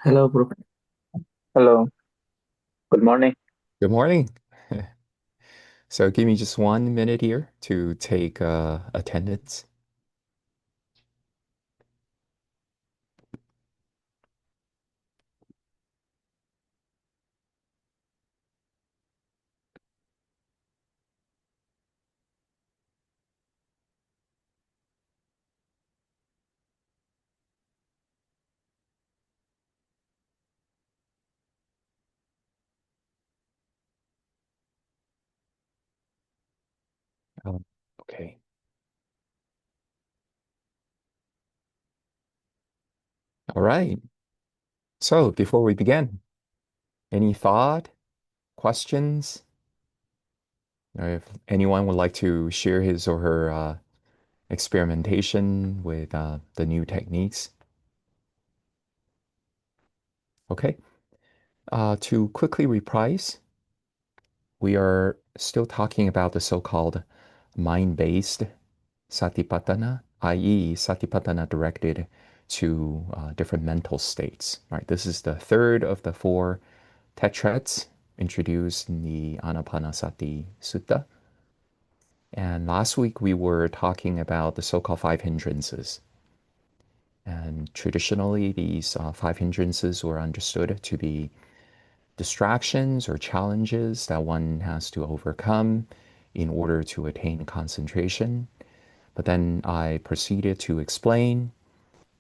Hello, bro. Hello, good morning. Good morning. So give me just 1 minute here to take attendance. Um, okay. All right. So before we begin, any thought, questions, or if anyone would like to share his or her experimentation with the new techniques? Okay. To quickly reprise, we are still talking about the so-called mind-based satipatthana, i.e., satipatthana directed to different mental states. Right. This is the third of the four tetrads introduced in the Anapanasati Sutta. And last week we were talking about the so-called five hindrances. And traditionally, these five hindrances were understood to be distractions or challenges that one has to overcome in order to attain concentration. But then I proceeded to explain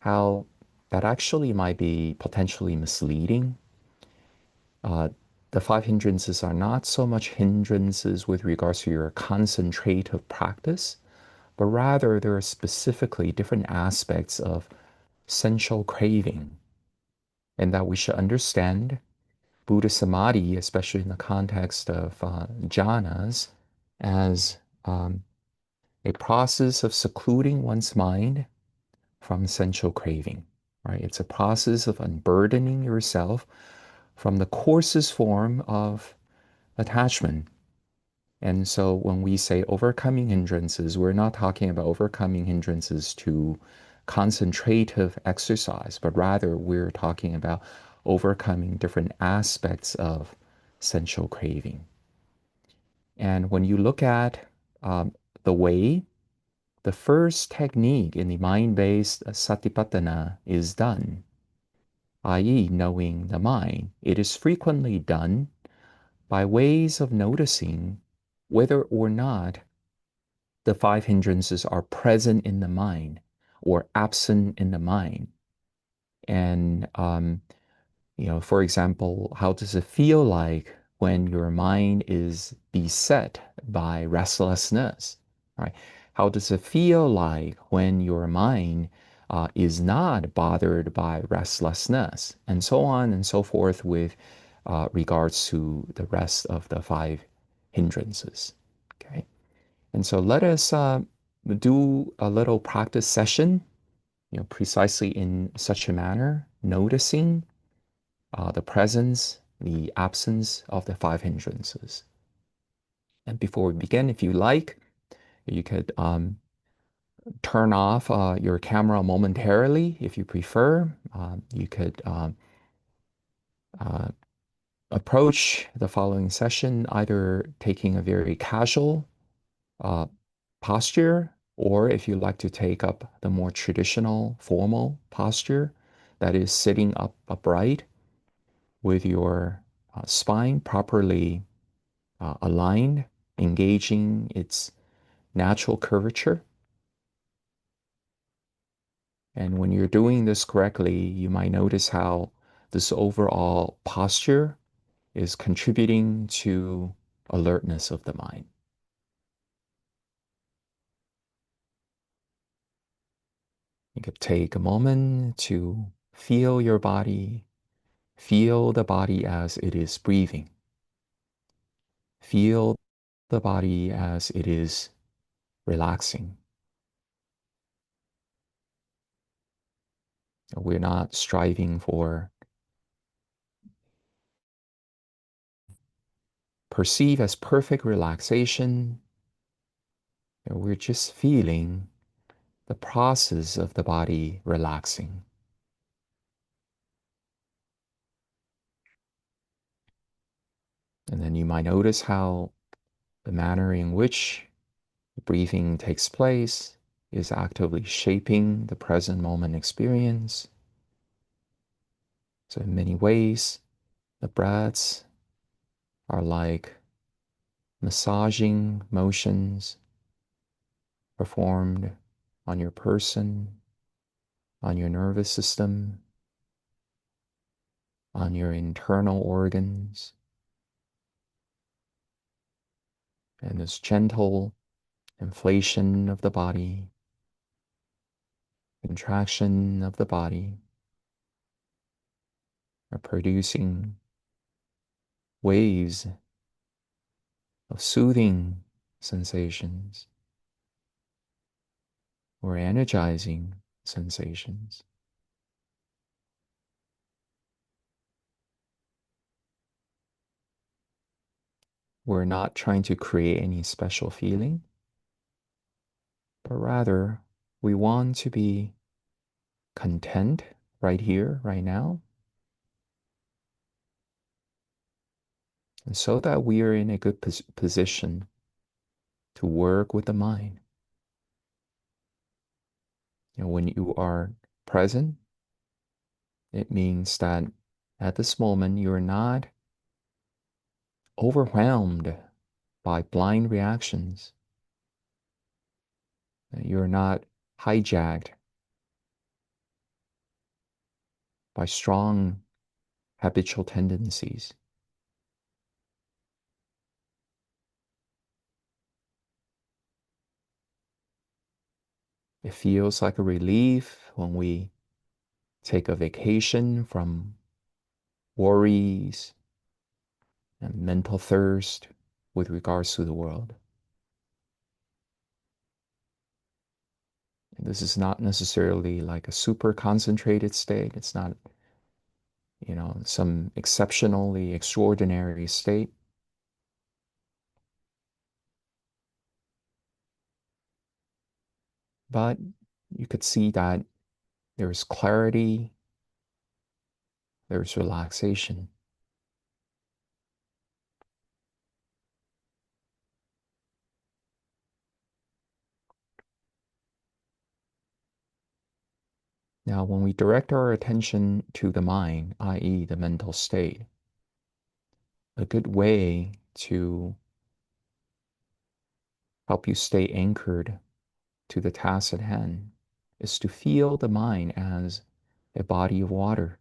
how that actually might be potentially misleading. Uh, the five hindrances are not so much hindrances with regards to your concentrative practice, but rather there are specifically different aspects of sensual craving, and that we should understand Buddha Samadhi, especially in the context of jhanas, as um, a process of secluding one's mind from sensual craving, right? It's a process of unburdening yourself from the coarsest form of attachment. And so when we say overcoming hindrances, we're not talking about overcoming hindrances to concentrative exercise, but rather we're talking about overcoming different aspects of sensual craving. And when you look at the way the first technique in the mind-based satipatthana is done, i.e., knowing the mind, it is frequently done by ways of noticing whether or not the five hindrances are present in the mind or absent in the mind. And, for example, how does it feel like when your mind is beset by restlessness, right? How does it feel like when your mind is not bothered by restlessness, and so on and so forth with regards to the rest of the five hindrances. Okay. And so let us do a little practice session, precisely in such a manner, noticing the presence, the absence of the five hindrances. And before we begin, if you like, you could turn off your camera momentarily if you prefer. You could uh, approach the following session either taking a very casual uh, posture, or if you like to take up the more traditional, formal posture, that is sitting up upright with your spine properly aligned, engaging its natural curvature. And when you're doing this correctly, you might notice how this overall posture is contributing to alertness of the mind. You could take a moment to feel your body, feel the body as it is breathing, feel the body as it is relaxing. We're not striving for perceive as perfect relaxation. We're just feeling the process of the body relaxing. And then you might notice how the manner in which the breathing takes place is actively shaping the present moment experience. So, in many ways, the breaths are like massaging motions performed on your person, on your nervous system, on your internal organs, and this gentle inflation of the body, contraction of the body are producing waves of soothing sensations or energizing sensations. We're not trying to create any special feeling, but rather we want to be content right here, right now, and so that we are in a good position to work with the mind. When you are present, it means that at this moment you're not overwhelmed by blind reactions. You're not hijacked by strong habitual tendencies. It feels like a relief when we take a vacation from worries and mental thirst with regards to the world. And this is not necessarily like a super concentrated state. It's not, some exceptionally extraordinary state. But you could see that there's clarity, there's relaxation. Now, when we direct our attention to the mind, i.e., the mental state, a good way to help you stay anchored to the task at hand is to feel the mind as a body of water.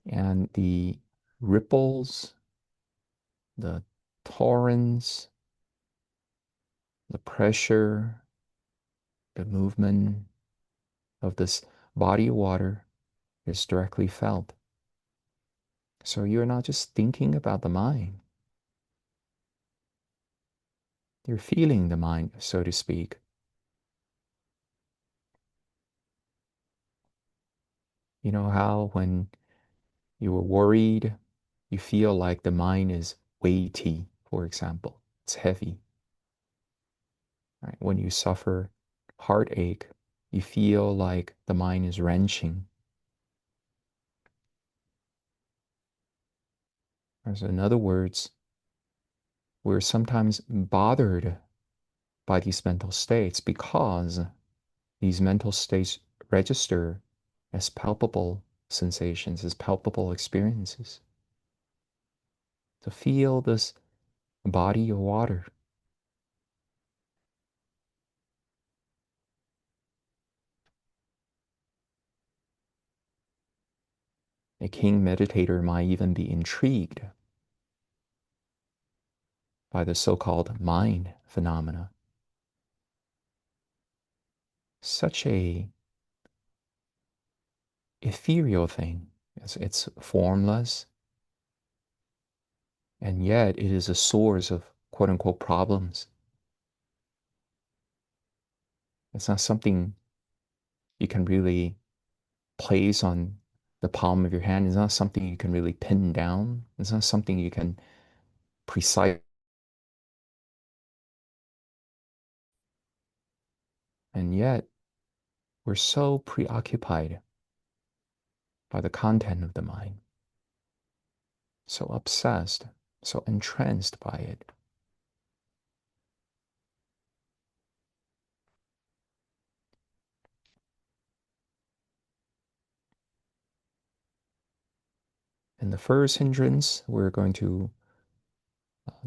And the ripples, the torrents, the pressure, the movement of this body of water is directly felt. So you're not just thinking about the mind, you're feeling the mind, so to speak. You know how when you were worried, you feel like the mind is weighty, for example, it's heavy. Right? When you suffer heartache, you feel like the mind is wrenching. So in other words, we're sometimes bothered by these mental states because these mental states register as palpable sensations, as palpable experiences. To feel this body of water. A keen meditator might even be intrigued by the so-called mind phenomena. Such a ethereal thing. It's formless, and yet it is a source of quote unquote problems. It's not something you can really place on the palm of your hand. It's not something you can really pin down. It's not something you can precise. And yet we're so preoccupied by the content of the mind. so obsessed, so entranced by it. And the first hindrance we're going to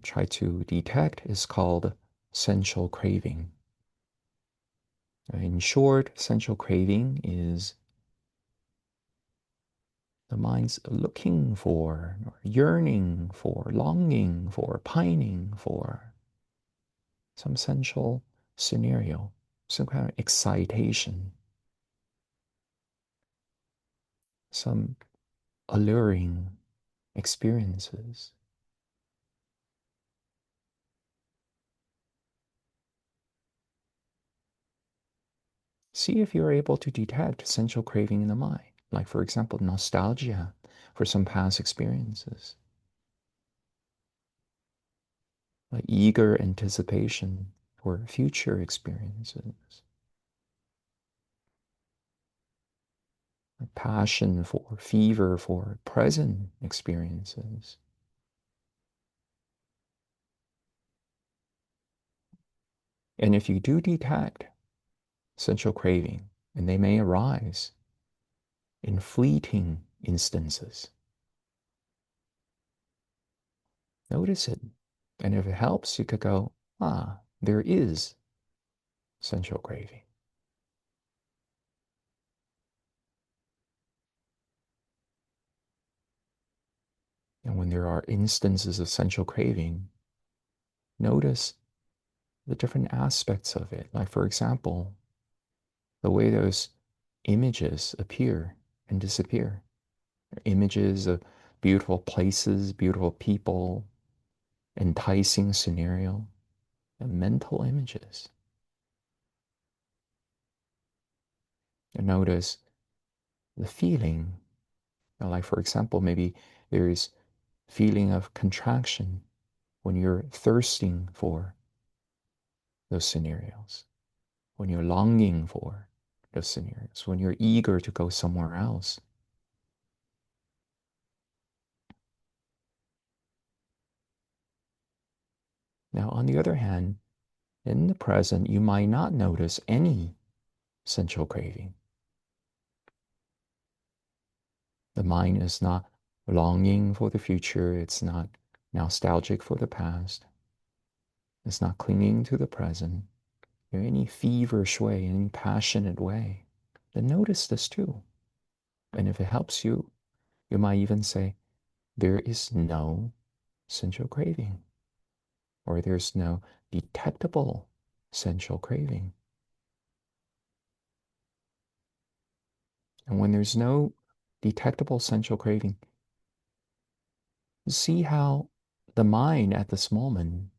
try to detect is called sensual craving. In short, sensual craving is the mind's looking for, or yearning for, longing for, pining for some sensual scenario, some kind of excitation, some alluring experiences. See if you're able to detect sensual craving in the mind, like, for example, nostalgia for some past experiences, like eager anticipation for future experiences, a passion for, fever for present experiences. And if you do detect sensual craving, and they may arise in fleeting instances, notice it. And if it helps, you could go, ah, there is sensual craving. And when there are instances of sensual craving, notice the different aspects of it. Like, for example, the way those images appear and disappear. Images of beautiful places, beautiful people, enticing scenario, and mental images. And notice the feeling. Like, for example, maybe there is feeling of contraction when you're thirsting for those scenarios, when you're longing for those scenarios, when you're eager to go somewhere else. Now, on the other hand, in the present, you might not notice any sensual craving. The mind is not longing for the future, it's not nostalgic for the past, it's not clinging to the present in any feverish way, in any passionate way. Then notice this too. And if it helps you, you might even say, there is no sensual craving, or there's no detectable sensual craving. And when there's no detectable sensual craving, see how the mind at this moment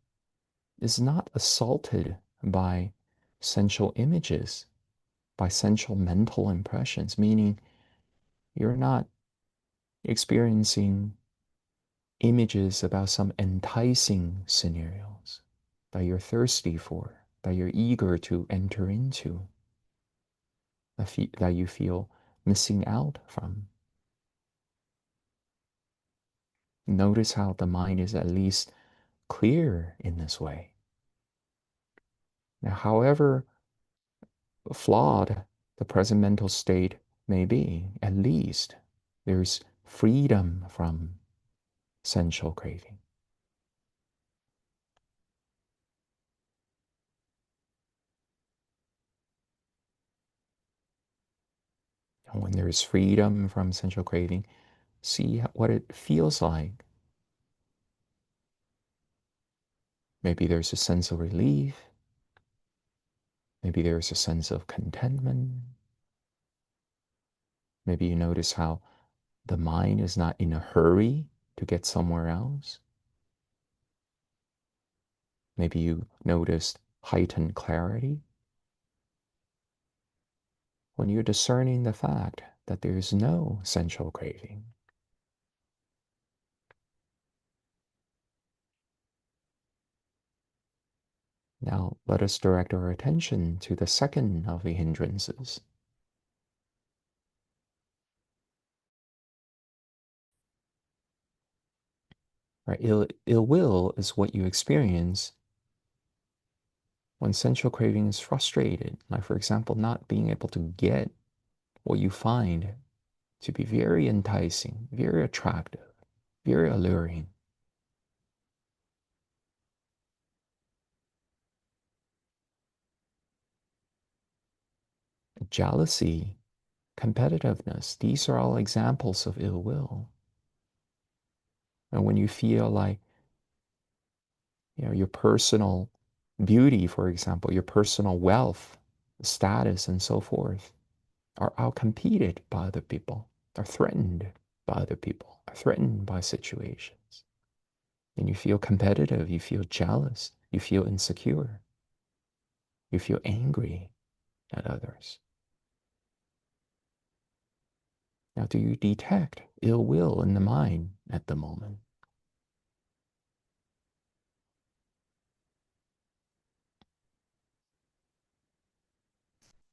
is not assaulted by sensual images, by sensual mental impressions, meaning you're not experiencing images about some enticing scenarios that you're thirsty for, that you're eager to enter into, that you feel missing out from. Notice how the mind is at least clear in this way. Now, however flawed the present mental state may be, at least there's freedom from sensual craving. And when there's freedom from sensual craving, see what it feels like. Maybe there's a sense of relief. Maybe there's a sense of contentment. Maybe you notice how the mind is not in a hurry to get somewhere else. Maybe you noticed heightened clarity when you're discerning the fact that there is no sensual craving. Now, let us direct our attention to the second of the hindrances. right? Ill will is what you experience when sensual craving is frustrated. Like, for example, not being able to get what you find to be very enticing, very attractive, very alluring. Jealousy, competitiveness, these are all examples of ill will. And when you feel like, your personal beauty, for example, your personal wealth, status, and so forth, are outcompeted by other people, are threatened by other people, are threatened by situations. And you feel competitive, you feel jealous, you feel insecure, you feel angry at others. Now, do you detect ill will in the mind at the moment?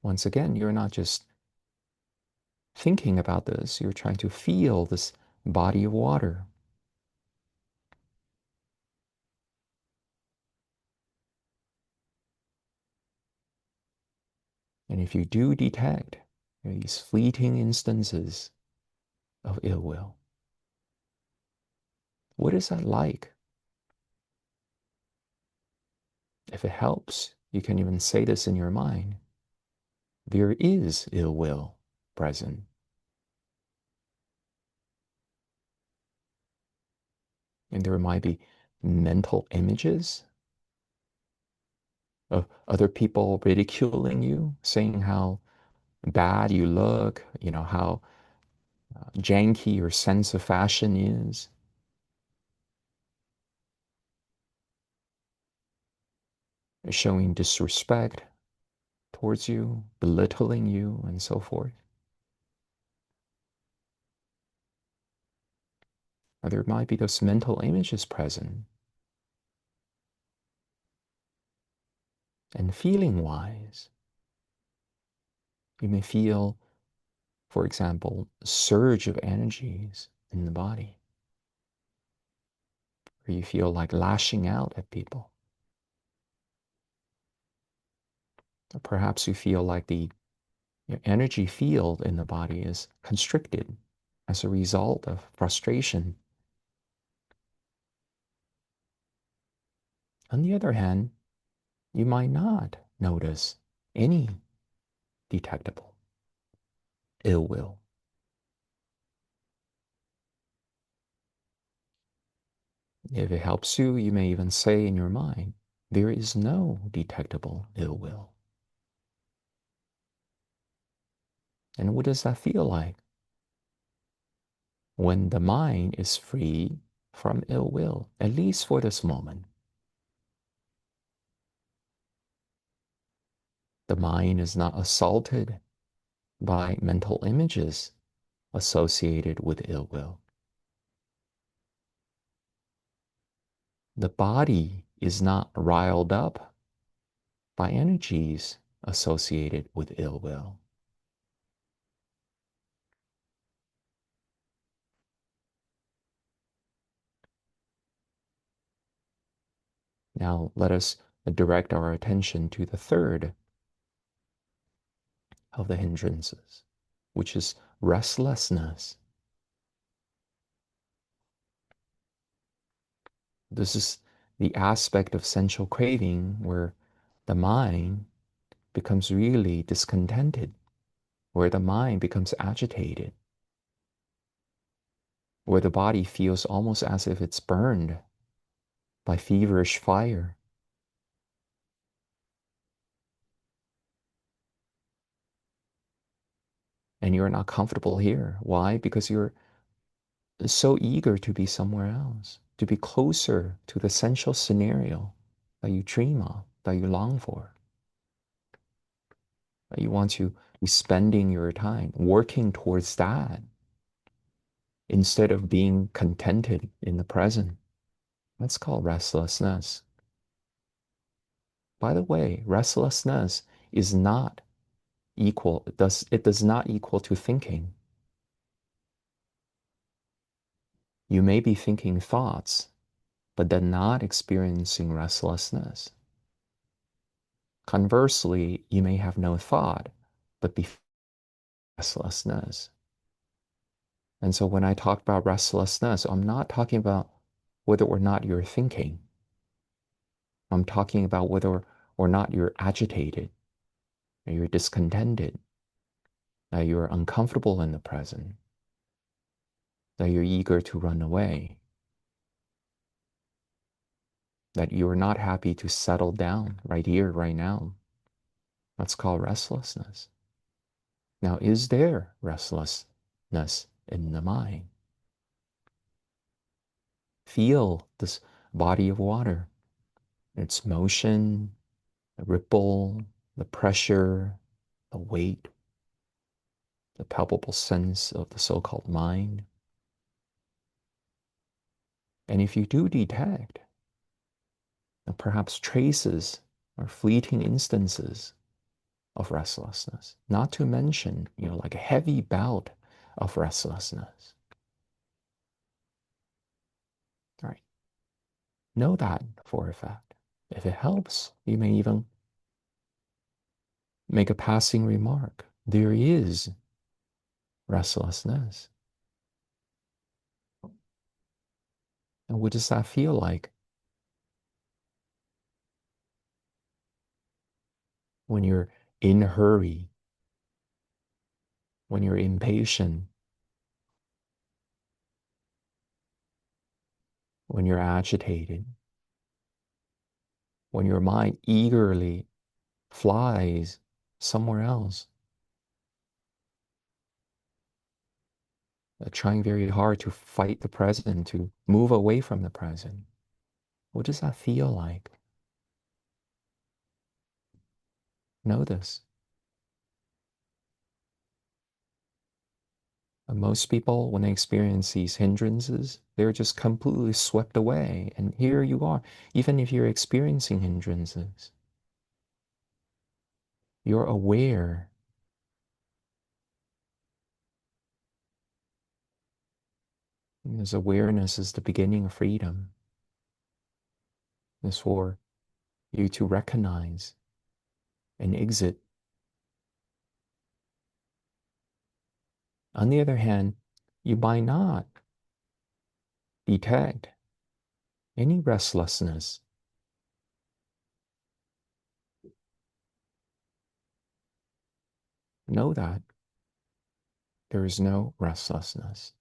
Once again, you're not just thinking about this, you're trying to feel this body of water. And if you do detect these fleeting instances of ill will, what is that like? If it helps, you can even say this in your mind. There is ill will present. And there might be mental images of other people ridiculing you, saying how bad you look, how janky your sense of fashion is, showing disrespect towards you, belittling you, and so forth. Or there might be those mental images present. And feeling wise, you may feel, for example, a surge of energies in the body, or you feel like lashing out at people. Or perhaps you feel like the energy field in the body is constricted as a result of frustration. On the other hand, you might not notice any detectable ill will. If it helps you, you may even say in your mind, there is no detectable ill will. And what does that feel like? When the mind is free from ill will, at least for this moment. The mind is not assaulted by mental images associated with ill will. The body is not riled up by energies associated with ill will. Now let us direct our attention to the third of the hindrances, which is restlessness. This is the aspect of sensual craving where the mind becomes really discontented, where the mind becomes agitated, where the body feels almost as if it's burned by feverish fire. And you're not comfortable here. Why? Because you're so eager to be somewhere else, to be closer to the sensual scenario that you dream of, that you long for. That you want to be spending your time working towards that instead of being contented in the present. That's called restlessness. By the way, restlessness is not it does not equal to thinking. You may be thinking thoughts, but then not experiencing restlessness. Conversely, you may have no thought, but be restlessness. And so when I talk about restlessness, I'm not talking about whether or not you're thinking. I'm talking about whether or not you're agitated, or you're discontented, that you're uncomfortable in the present, that you're eager to run away, that you're not happy to settle down right here, right now. That's called restlessness. Now, is there restlessness in the mind? Feel this body of water, its motion, the ripple, the pressure, the weight, the palpable sense of the so-called mind. And if you do detect perhaps traces or fleeting instances of restlessness, not to mention, like a heavy bout of restlessness, right? Know that for a fact. If it helps, you may even make a passing remark. There is restlessness. And what does that feel like when you're in a hurry, when you're impatient, when you're agitated, when your mind eagerly flies somewhere else, trying very hard to fight the present, to move away from the present? What does that feel like? Know this. And most people, when they experience these hindrances, they're just completely swept away. And here you are, even if you're experiencing hindrances, you're aware. And this awareness is the beginning of freedom. It's for you to recognize and exit. On the other hand, you might not detect any restlessness. Know that there is no restlessness.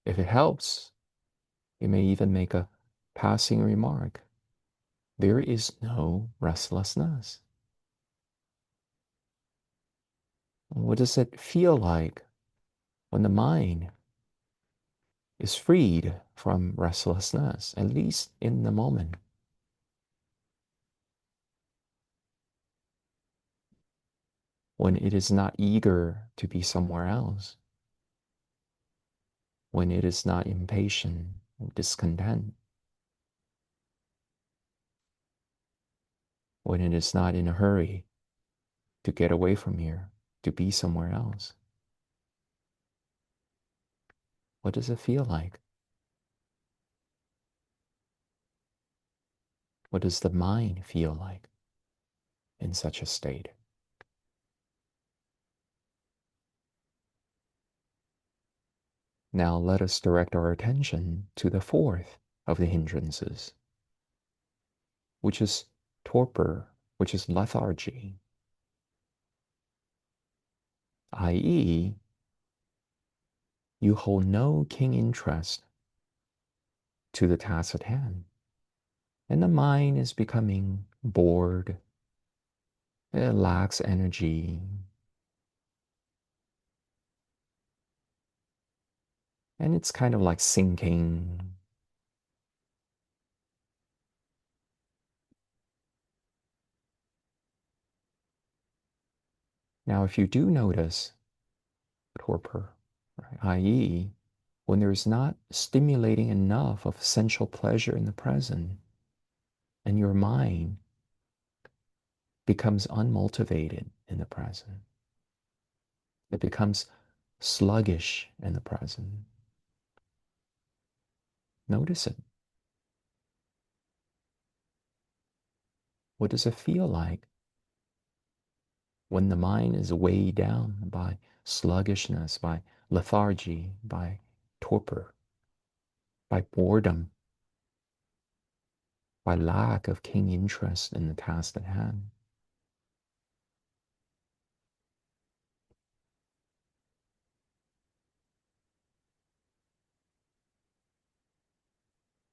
If it helps, you may even make a passing remark. There is no restlessness. What does it feel like when the mind is freed from restlessness, at least in the moment? When it is not eager to be somewhere else, when it is not impatient or discontent, when it is not in a hurry to get away from here, to be somewhere else. What does it feel like? What does the mind feel like in such a state? Now let us direct our attention to the fourth of the hindrances, which is torpor, which is lethargy, i.e., you hold no keen interest to the task at hand, and the mind is becoming bored, it lacks energy, and it's kind of like sinking. Now, if you do notice torpor, right, i.e., when there is not stimulating enough of sensual pleasure in the present, and your mind becomes unmotivated in the present, it becomes sluggish in the present. Notice it. What does it feel like when the mind is weighed down by sluggishness, by lethargy, by torpor, by boredom, by lack of keen interest in the task at hand?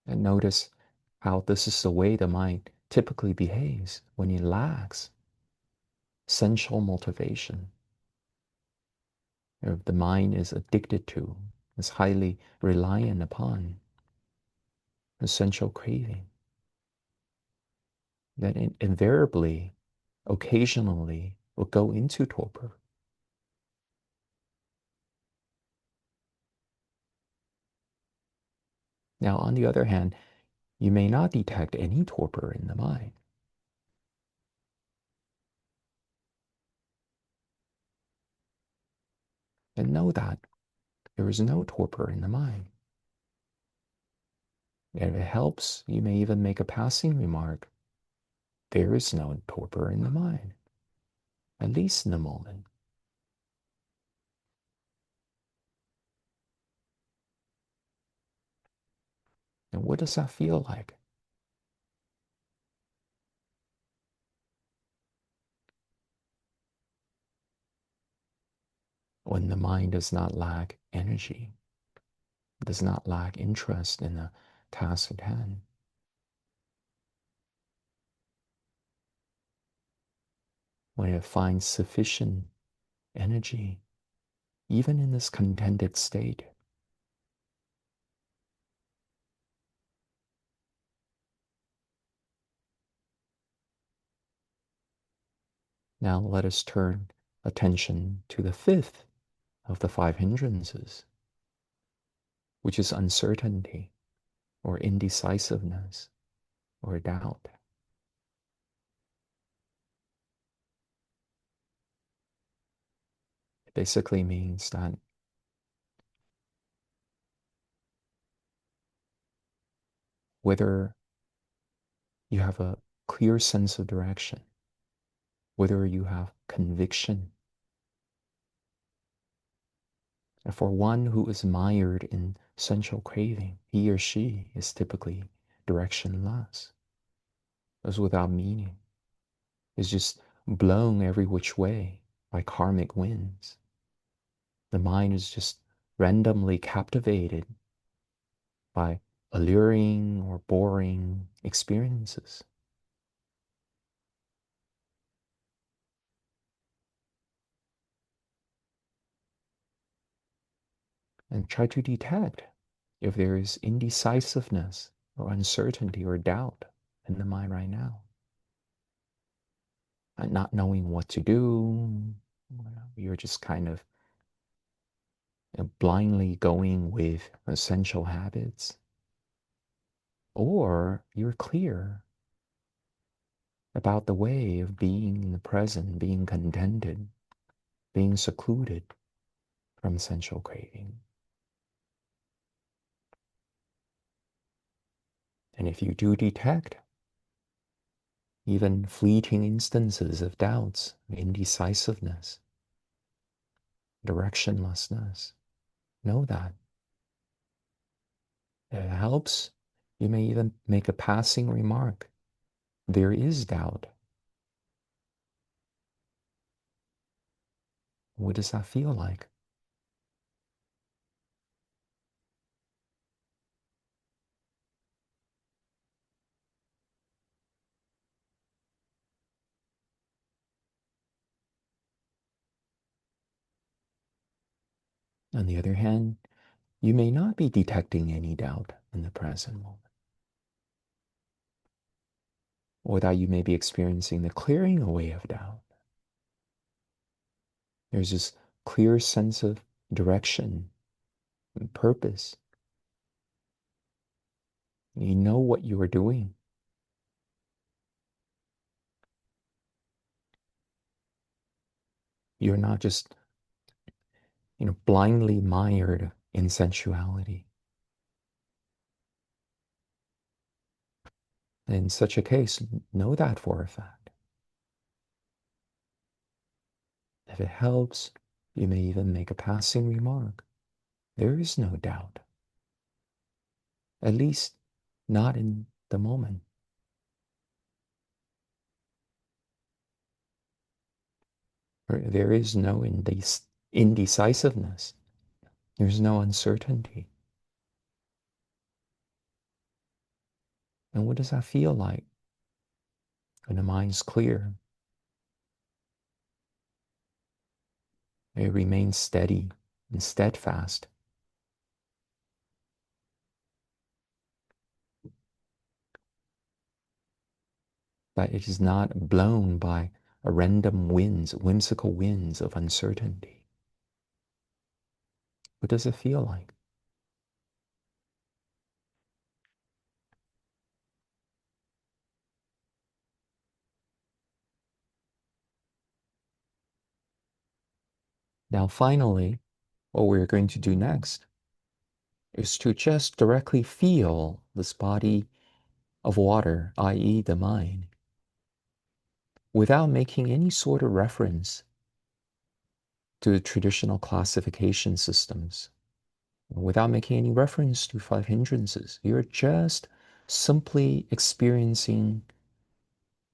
And notice how this is the way the mind typically behaves when it lacks sensual motivation. Or the mind is addicted to, is highly reliant upon a sensual craving. That invariably, occasionally, will go into torpor. Now, on the other hand, you may not detect any torpor in the mind. And know that there is no torpor in the mind. And if it helps, you may even make a passing remark. There is no torpor in the mind, at least in the moment. And what does that feel like? When the mind does not lack energy, does not lack interest in the task at hand. When it finds sufficient energy, even in this contented state. Now let us turn attention to the fifth of the five hindrances, which is uncertainty or indecisiveness or doubt. It basically means that whether you have a clear sense of direction, whether you have conviction, and for one who is mired in sensual craving, he or she is typically directionless, is without meaning, is just blown every which way by karmic winds. The mind is just randomly captivated by alluring or boring experiences. And try to detect if there is indecisiveness or uncertainty or doubt in the mind right now. And not knowing what to do, you're just kind of blindly going with essential habits, or you're clear about the way of being in the present, being contented, being secluded from sensual craving. And if you do detect even fleeting instances of doubts, indecisiveness, directionlessness, know that. If it helps, you may even make a passing remark. There is doubt. What does that feel like? On the other hand, you may not be detecting any doubt in the present moment, or that you may be experiencing the clearing away of doubt. There's this clear sense of direction and purpose. You know what you are doing. You're not just, blindly mired in sensuality. In such a case, know that for a fact. If it helps, you may even make a passing remark. There is no doubt, at least not in the moment. There is no indecisiveness. There's no uncertainty. And what does that feel like when the mind's clear? It remains steady and steadfast. That it is not blown by a random winds, whimsical winds of uncertainty. What does it feel like? Now, finally, what we're going to do next is to just directly feel this body of water, i.e., the mind, without making any sort of reference to the traditional classification systems, without making any reference to five hindrances. You're just simply experiencing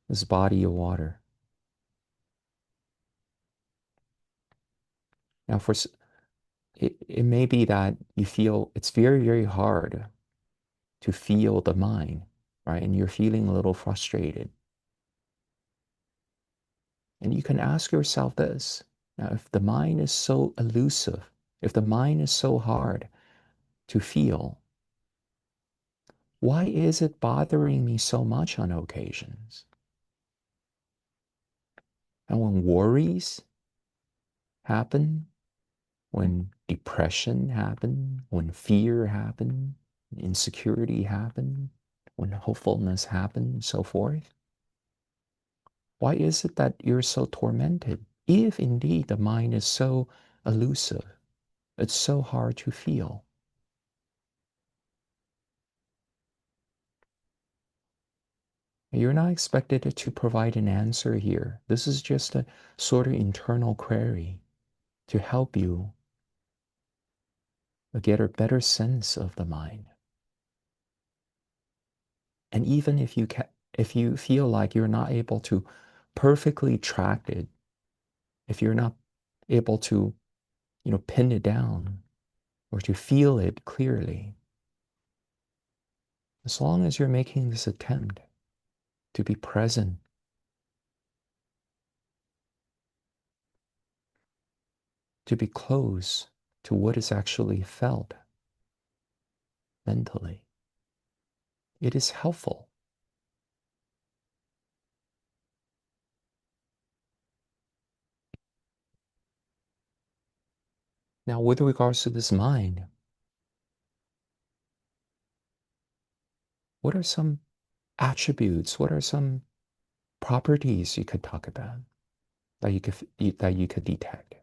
this body of water. Now, it may be that you feel it's very, very hard to feel the mind, right? And you're feeling a little frustrated. And you can ask yourself this. Now, if the mind is so elusive, if the mind is so hard to feel, why is it bothering me so much on occasions? And when worries happen, when depression happen, when fear happen, insecurity happen, when hopefulness happen, so forth, why is it that you're so tormented? If indeed the mind is so elusive, it's so hard to feel. You're not expected to provide an answer here. This is just a sort of internal query to help you get a better sense of the mind. And even if you feel like you're not able to perfectly track it, if you're not able to, pin it down or to feel it clearly, as long as you're making this attempt to be present, to be close to what is actually felt mentally, it is helpful. Now, with regards to this mind, what are some attributes? What are some properties you could talk about that you could detect?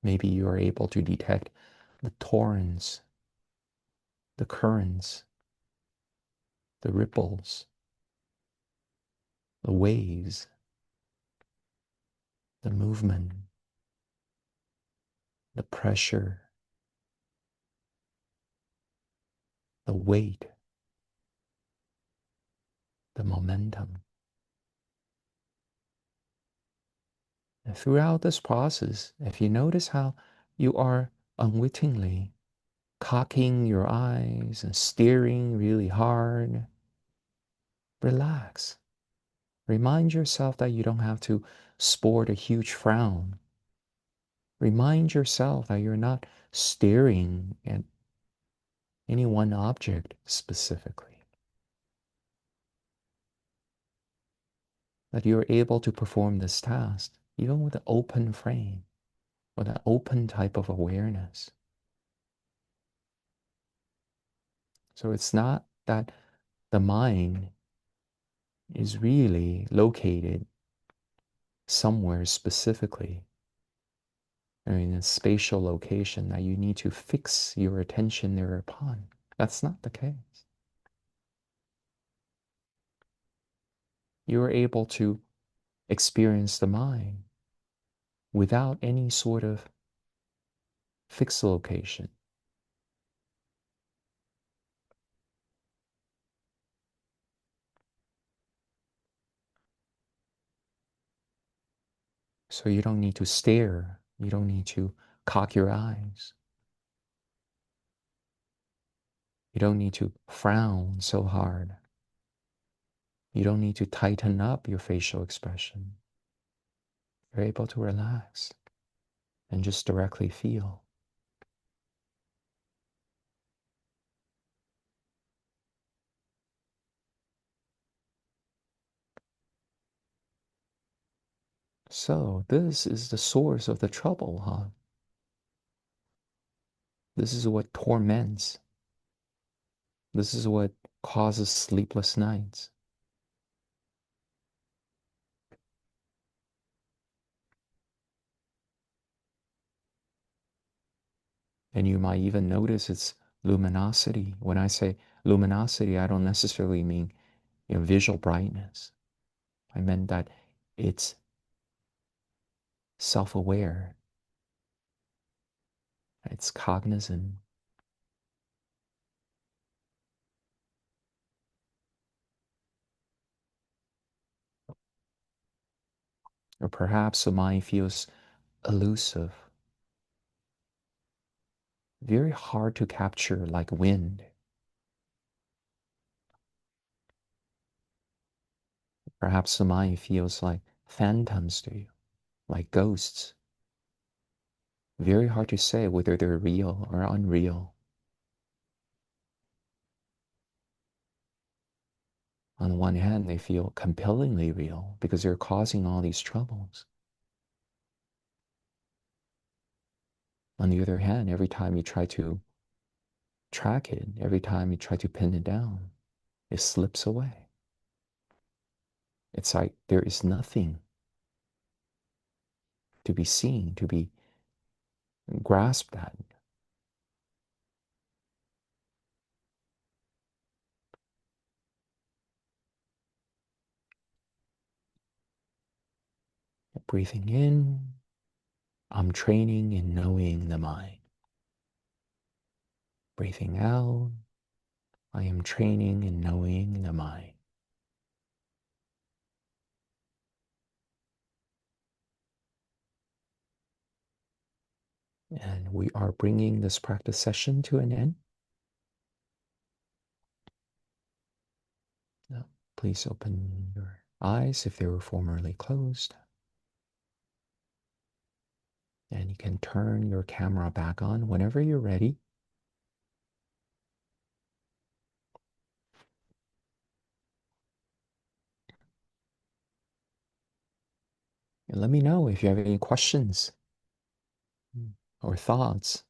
Maybe you are able to detect the torrents, the currents, the ripples, the waves, the movement, the pressure, the weight, the momentum. And throughout this process, if you notice how you are unwittingly cocking your eyes and staring really hard, relax. Remind yourself that you don't have to sport a huge frown. Remind yourself that you're not staring at any one object specifically. That you're able to perform this task even with an open frame, with an open type of awareness. So it's not that the mind is really located somewhere specifically or in a spatial location that you need to fix your attention thereupon. That's not the case. You're able to experience the mind without any sort of fixed location. So you don't need to stare. You don't need to cock your eyes. You don't need to frown so hard. You don't need to tighten up your facial expression. You're able to relax and just directly feel. So this is the source of the trouble, huh? This is what torments. This is what causes sleepless nights. And you might even notice its luminosity. When I say luminosity, I don't necessarily mean, visual brightness. I meant that it's self-aware, it's cognizant, or perhaps the mind feels elusive, very hard to capture like wind. Perhaps the mind feels like phantoms to you, like ghosts. Very hard to say whether they're real or unreal. On the one hand, they feel compellingly real because they're causing all these troubles. On the other hand, every time you try to track it, every time you try to pin it down, it slips away. It's like there is nothing to be seen, to be grasped at. Breathing in, I'm training in knowing the mind. Breathing out, I am training in knowing the mind. And we are bringing this practice session to an end. Now, please open your eyes if they were formerly closed. And you can turn your camera back on whenever you're ready. And let me know if you have any questions or thoughts,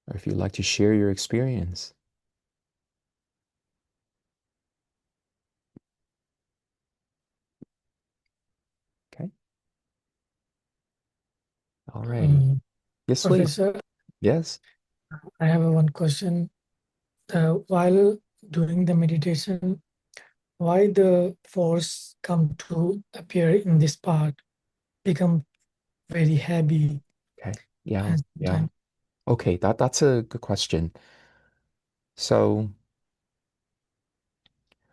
or if you'd like to share your experience. Okay. Alrighty. Um, Yes, please. Professor, Yes. I have one question. While doing the meditation, why the force come to appear in this part become very heavy Okay. Yeah. and Yeah. sometimes Okay. That's a good question. So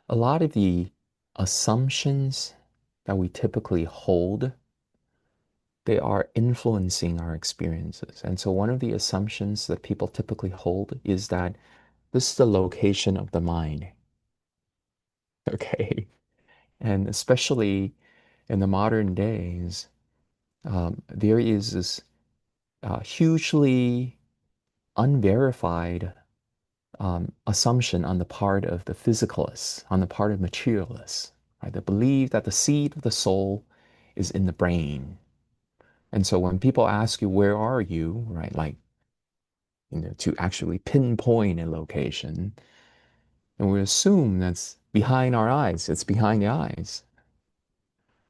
a lot of the assumptions that we typically hold, they are influencing our experiences. And so one of the assumptions that people typically hold is that this is the location of the mind. Okay. And especially in the modern days, there is this hugely unverified assumption on the part of the physicalists, on the part of materialists, right? They believe that the seat of the soul is in the brain. And so when people ask you, where are you, right? Like, to actually pinpoint a location, and we assume that's behind our eyes, it's behind the eyes,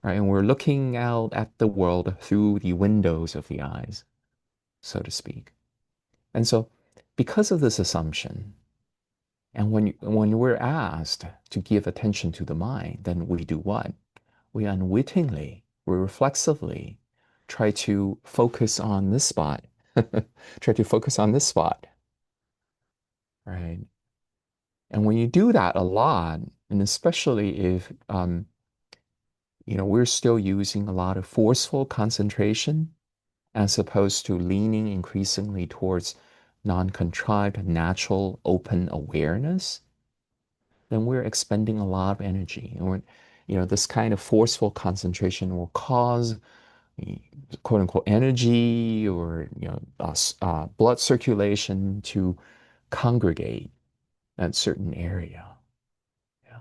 right? And we're looking out at the world through the windows of the eyes, so to speak. And so, because of this assumption, and when we're asked to give attention to the mind, then we do what? We unwittingly, we reflexively try to focus on this spot, try to focus on this spot, right? And when you do that a lot, and especially if we're still using a lot of forceful concentration as opposed to leaning increasingly towards non-contrived, natural, open awareness, then we're expending a lot of energy. And this kind of forceful concentration will cause quote unquote energy or blood circulation to congregate at a certain area. Yeah.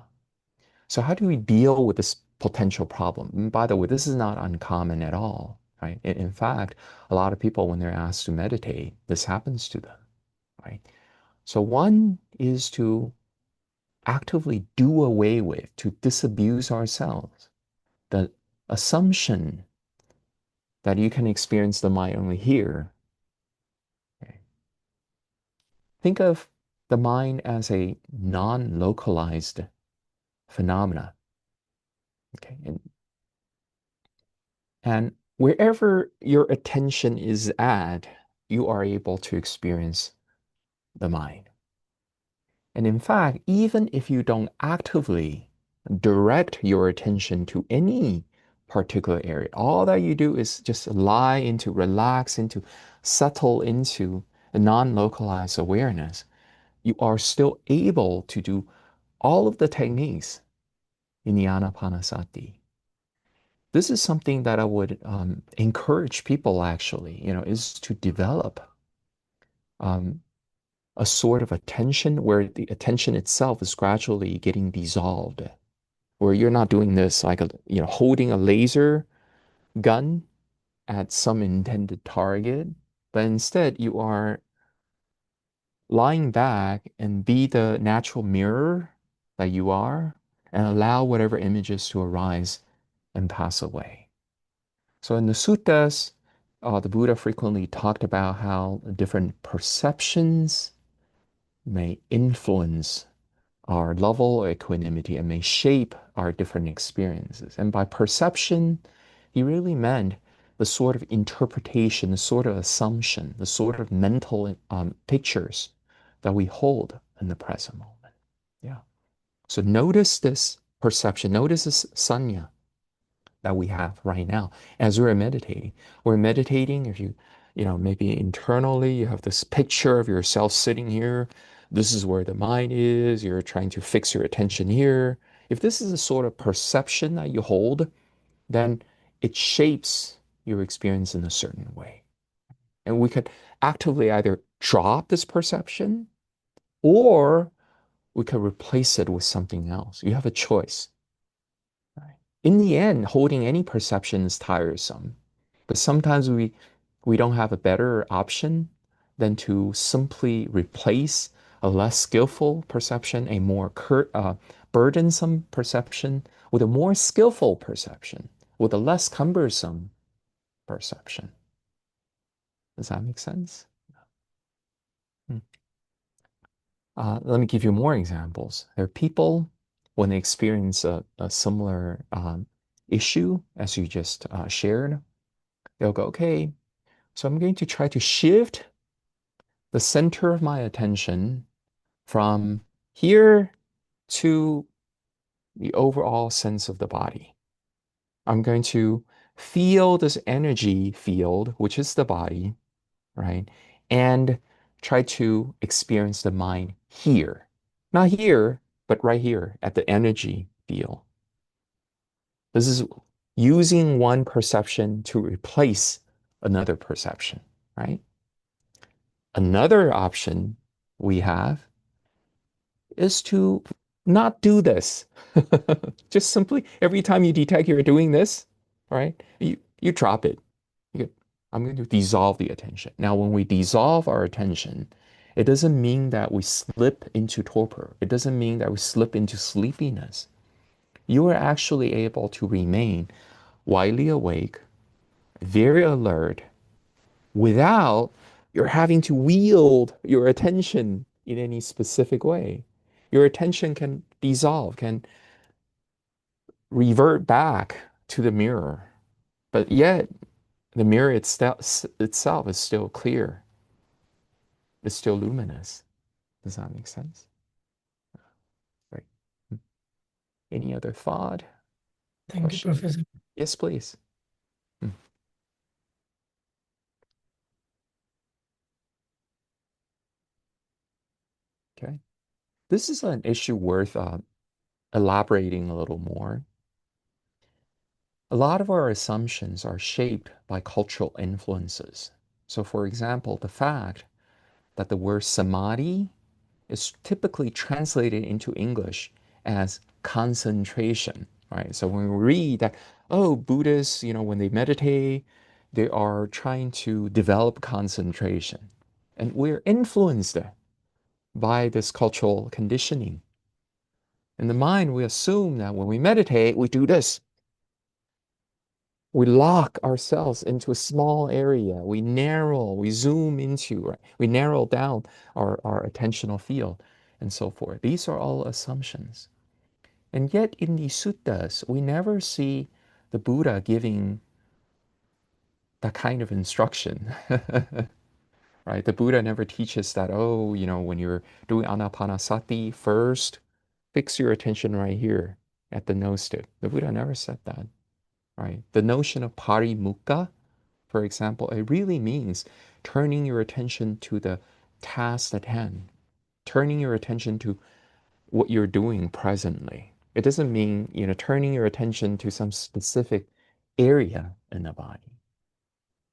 So how do we deal with this potential problem? And by the way, this is not uncommon at all, right? In fact, a lot of people, when they're asked to meditate, this happens to them, right? So one is to actively do away with, to disabuse ourselves, the assumption that you can experience the mind only here. Okay? Think of the mind as a non-localized phenomena. Okay, and wherever your attention is at, you are able to experience the mind. And in fact, even if you don't actively direct your attention to any particular area, all that you do is just lie into, relax into, settle into a non-localized awareness. You are still able to do all of the techniques in the Anapanasati. This is something that I would encourage people actually, is to develop um, a sort of attention where the attention itself is gradually getting dissolved, where you're not doing this like holding a laser gun at some intended target, but instead you are lying back and be the natural mirror that you are and allow whatever images to arise and pass away. So in the suttas, the Buddha frequently talked about how different perceptions may influence our level of equanimity and may shape our different experiences. And by perception, he really meant the sort of interpretation, the sort of assumption, the sort of mental pictures that we hold in the present moment. Yeah. So notice this perception, notice this sanya that we have right now as we're meditating. We're meditating, if maybe internally you have this picture of yourself sitting here. This is where the mind is. You're trying to fix your attention here. If this is a sort of perception that you hold, then it shapes your experience in a certain way. And we could actively either drop this perception or we could replace it with something else. You have a choice. Right? In the end, holding any perception is tiresome, but sometimes we don't have a better option than to simply replace a less skillful perception, a more burdensome perception, with a more skillful perception, with a less cumbersome perception. Does that make sense? Hmm. Let me give you more examples. There are people, when they experience a similar issue as you just shared, they'll go, okay, so I'm going to try to shift the center of my attention from here to the overall sense of the body. I'm going to feel this energy field, which is the body, right? And try to experience the mind here. Not here, but right here at the energy field. This is using one perception to replace another perception, right? Another option we have is to not do this. Just simply every time you detect you're doing this, right? You drop it. You, I'm going to dissolve the attention. Now, when we dissolve our attention, it doesn't mean that we slip into torpor. It doesn't mean that we slip into sleepiness. You are actually able to remain widely awake, very alert, without you're having to wield your attention in any specific way. Your attention can dissolve, can revert back to the mirror, but yet the mirror itself is still clear, it's still luminous. Does that make sense? Right. Any other thought, Thank you, question? Professor. Yes, please. Hmm. Okay. This is an issue worth elaborating a little more. A lot of our assumptions are shaped by cultural influences. So, for example, the fact that the word samadhi is typically translated into English as concentration, right? So when we read that, oh, Buddhists, when they meditate, they are trying to develop concentration. And we're influenced by this cultural conditioning. In the mind, we assume that when we meditate, we do this. We lock ourselves into a small area. We zoom into, right? We narrow down our attentional field and so forth. These are all assumptions. And yet in the suttas, we never see the Buddha giving that kind of instruction, right? The Buddha never teaches that, oh, when you're doing anapanasati, first fix your attention right here at the nose tip. The Buddha never said that, right? The notion of parimukha, for example, it really means turning your attention to the task at hand, turning your attention to what you're doing presently. It doesn't mean, turning your attention to some specific area in the body.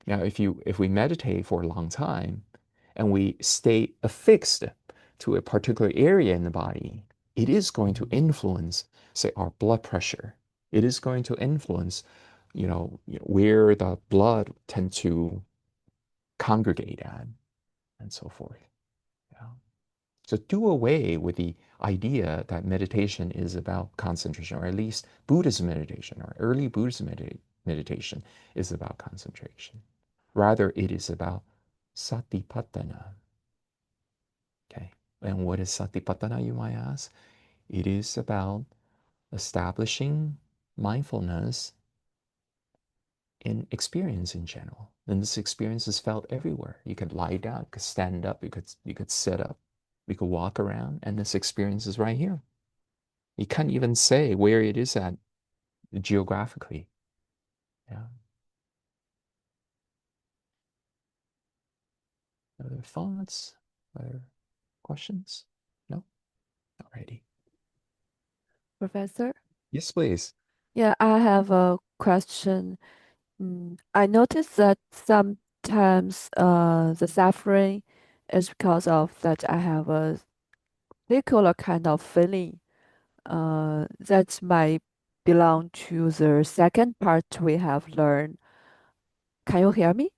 Now, if we meditate for a long time and we stay affixed to a particular area in the body, it is going to influence, say, our blood pressure. It is going to influence, where the blood tend to congregate at, and so forth. Yeah. So do away with the idea that meditation is about concentration, or at least Buddhist meditation or early Buddhist meditation is about concentration. Rather, it is about satipatthana. Okay. And what is satipatthana, you might ask? It is about establishing mindfulness in experience in general. And this experience is felt everywhere. You could lie down, you could stand up, you could sit up, you could walk around, and this experience is right here. You can't even say where it is at geographically. Yeah. Other thoughts? Other questions? No? Alrighty. Professor? Yes, please. Yeah, I have a question. I noticed that sometimes the suffering is because of that I have a particular kind of feeling that might belong to the second part we have learned. Can you hear me?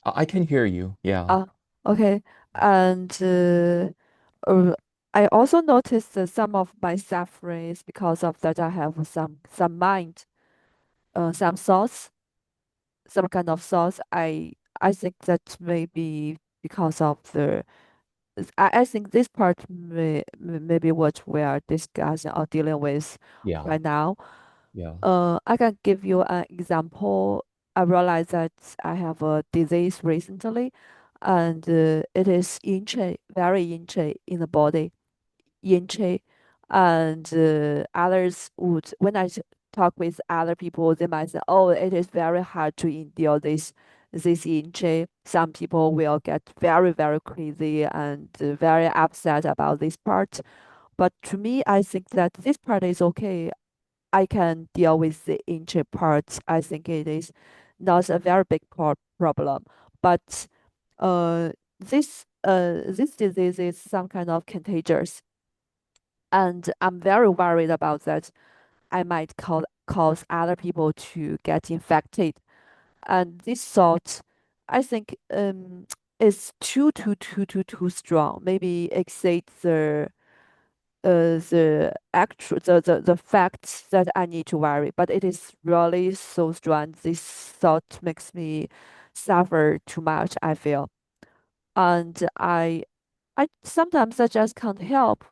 I can hear you. Yeah. Ah, okay. And uh, I also noticed that some of my suffering is because of that I have some mind, some thoughts, some kind of thoughts. I think that may be because of I think this part maybe what we are discussing or dealing with Yeah. right now. Yeah. I can give you an example. I realized that I have a disease recently, and it is itchy, very itchy in the body, itchy. And others would, when talk with other people, they might say, "Oh, it is very hard to endure this itchy." Some people will get very, very crazy and very upset about this part. But to me, I think that this part is okay. I can deal with the injury parts. I think it is not a very big problem. But this disease is some kind of contagious, and I'm very worried about that. I might cause other people to get infected. And this thought, I think, is too strong. Maybe exceed the the facts that I need to worry, but it is really so strong. This thought makes me suffer too much, I feel. And I sometimes I just can't help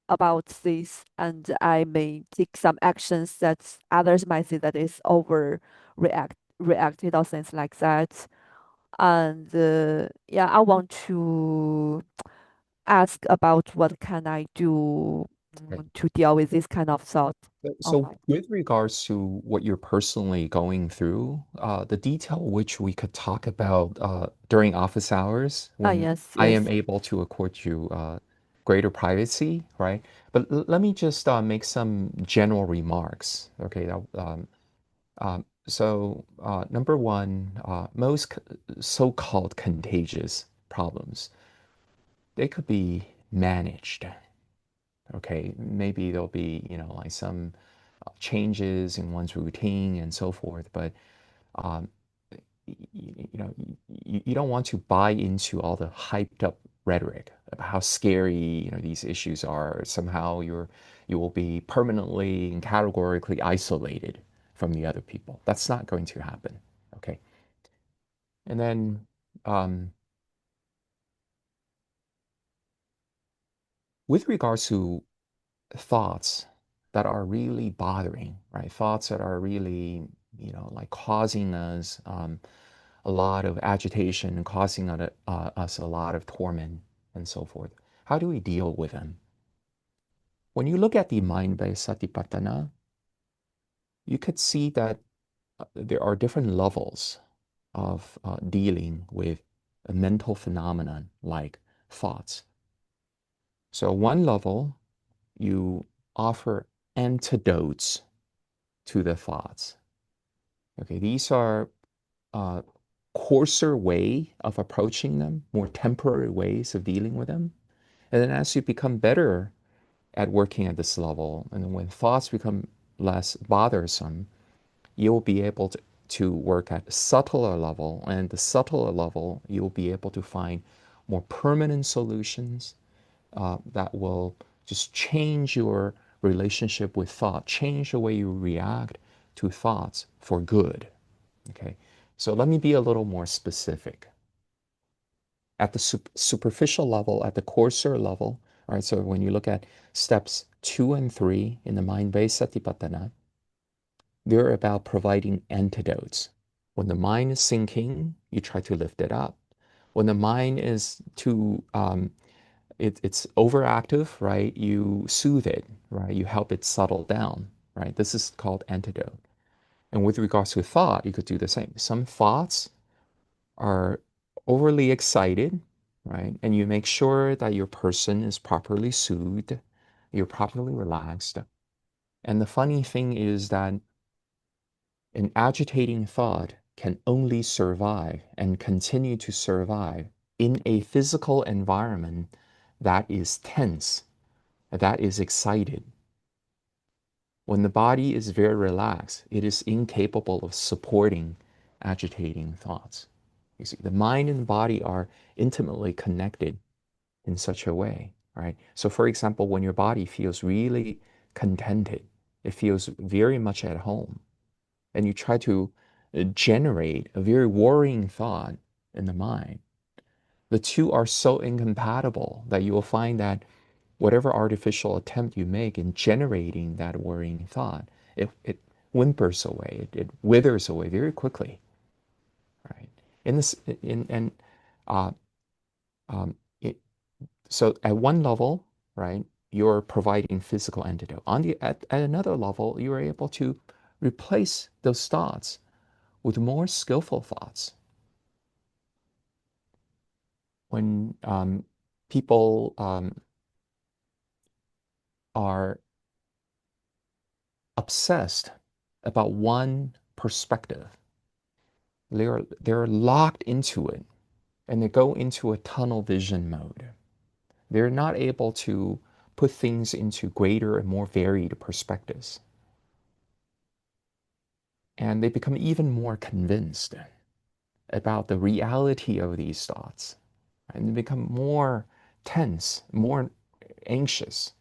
about this, and I may take some actions that others might say that is reacted or things like that. And yeah, I want to ask about what can I do Okay. to deal with this kind of thought of So mine. with regards to what you're personally going through, the detail which we could talk about during office hours Ah, when yes, I am yes. able to accord you greater privacy, right? But let me just make some general remarks. Okay. Number one, most so-called contagious problems, they could be managed. Okay, maybe there'll be, like some changes in one's routine and so forth, but um, you don't want to buy into all the hyped up rhetoric about how scary, these issues are. Somehow you will be permanently and categorically isolated from the other people. That's not going to happen. Okay. And then um, with regards to thoughts that are really bothering, right? Thoughts that are really, like causing us a lot of agitation and causing us a lot of torment and so forth. How do we deal with them? When you look at the mind-based satipatthana, you could see that there are different levels of dealing with a mental phenomenon like thoughts. So one level, you offer antidotes to the thoughts. Okay, these are uh, coarser way of approaching them, more temporary ways of dealing with them. And then as you become better at working at this level, and then when thoughts become less bothersome, you'll be able to work at a subtler level. And the subtler level, you'll be able to find more permanent solutions that will just change your relationship with thought, change the way you react to thoughts for good. Okay, so let me be a little more specific. At the superficial level, at the coarser level, all right, so when you look at steps 2 and 3 in the mind-based satipatthana, they're about providing antidotes. When the mind is sinking, you try to lift it up. When the mind is too it's overactive, right? You soothe it, right? You help it settle down, right? This is called antidote. And with regards to thought, you could do the same. Some thoughts are overly excited, right? And you make sure that your person is properly soothed, you're properly relaxed. And the funny thing is that an agitating thought can only survive and continue to survive in a physical environment that is tense, that is excited. When the body is very relaxed, it is incapable of supporting agitating thoughts. You see, the mind and the body are intimately connected in such a way, right? So, for example, when your body feels really contented, it feels very much at home, and you try to generate a very worrying thought in the mind, the two are so incompatible that you will find that whatever artificial attempt you make in generating that worrying thought, it whimpers away, it withers away very quickly, right? In this, in and uh, it, so at one level, right, you're providing physical antidote. At another level, you are able to replace those thoughts with more skillful thoughts. When people are obsessed about one perspective, they're locked into it and they go into a tunnel vision mode. They're not able to put things into greater and more varied perspectives. And they become even more convinced about the reality of these thoughts. And they become more tense, more anxious.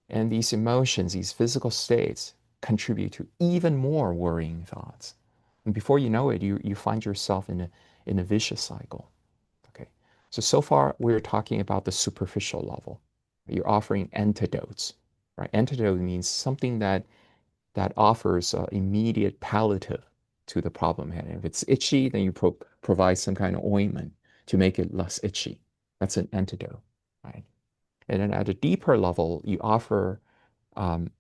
And these emotions, these physical states, contribute to even more worrying thoughts. And before you know it, you find yourself in a vicious cycle. Okay. So far we're talking about the superficial level. You're offering antidotes, right? Antidote means something that offers immediate palliative to the problem. And if it's itchy, then you provide some kind of ointment to make it less itchy. That's an antidote, right? And then at a deeper level, you offer um,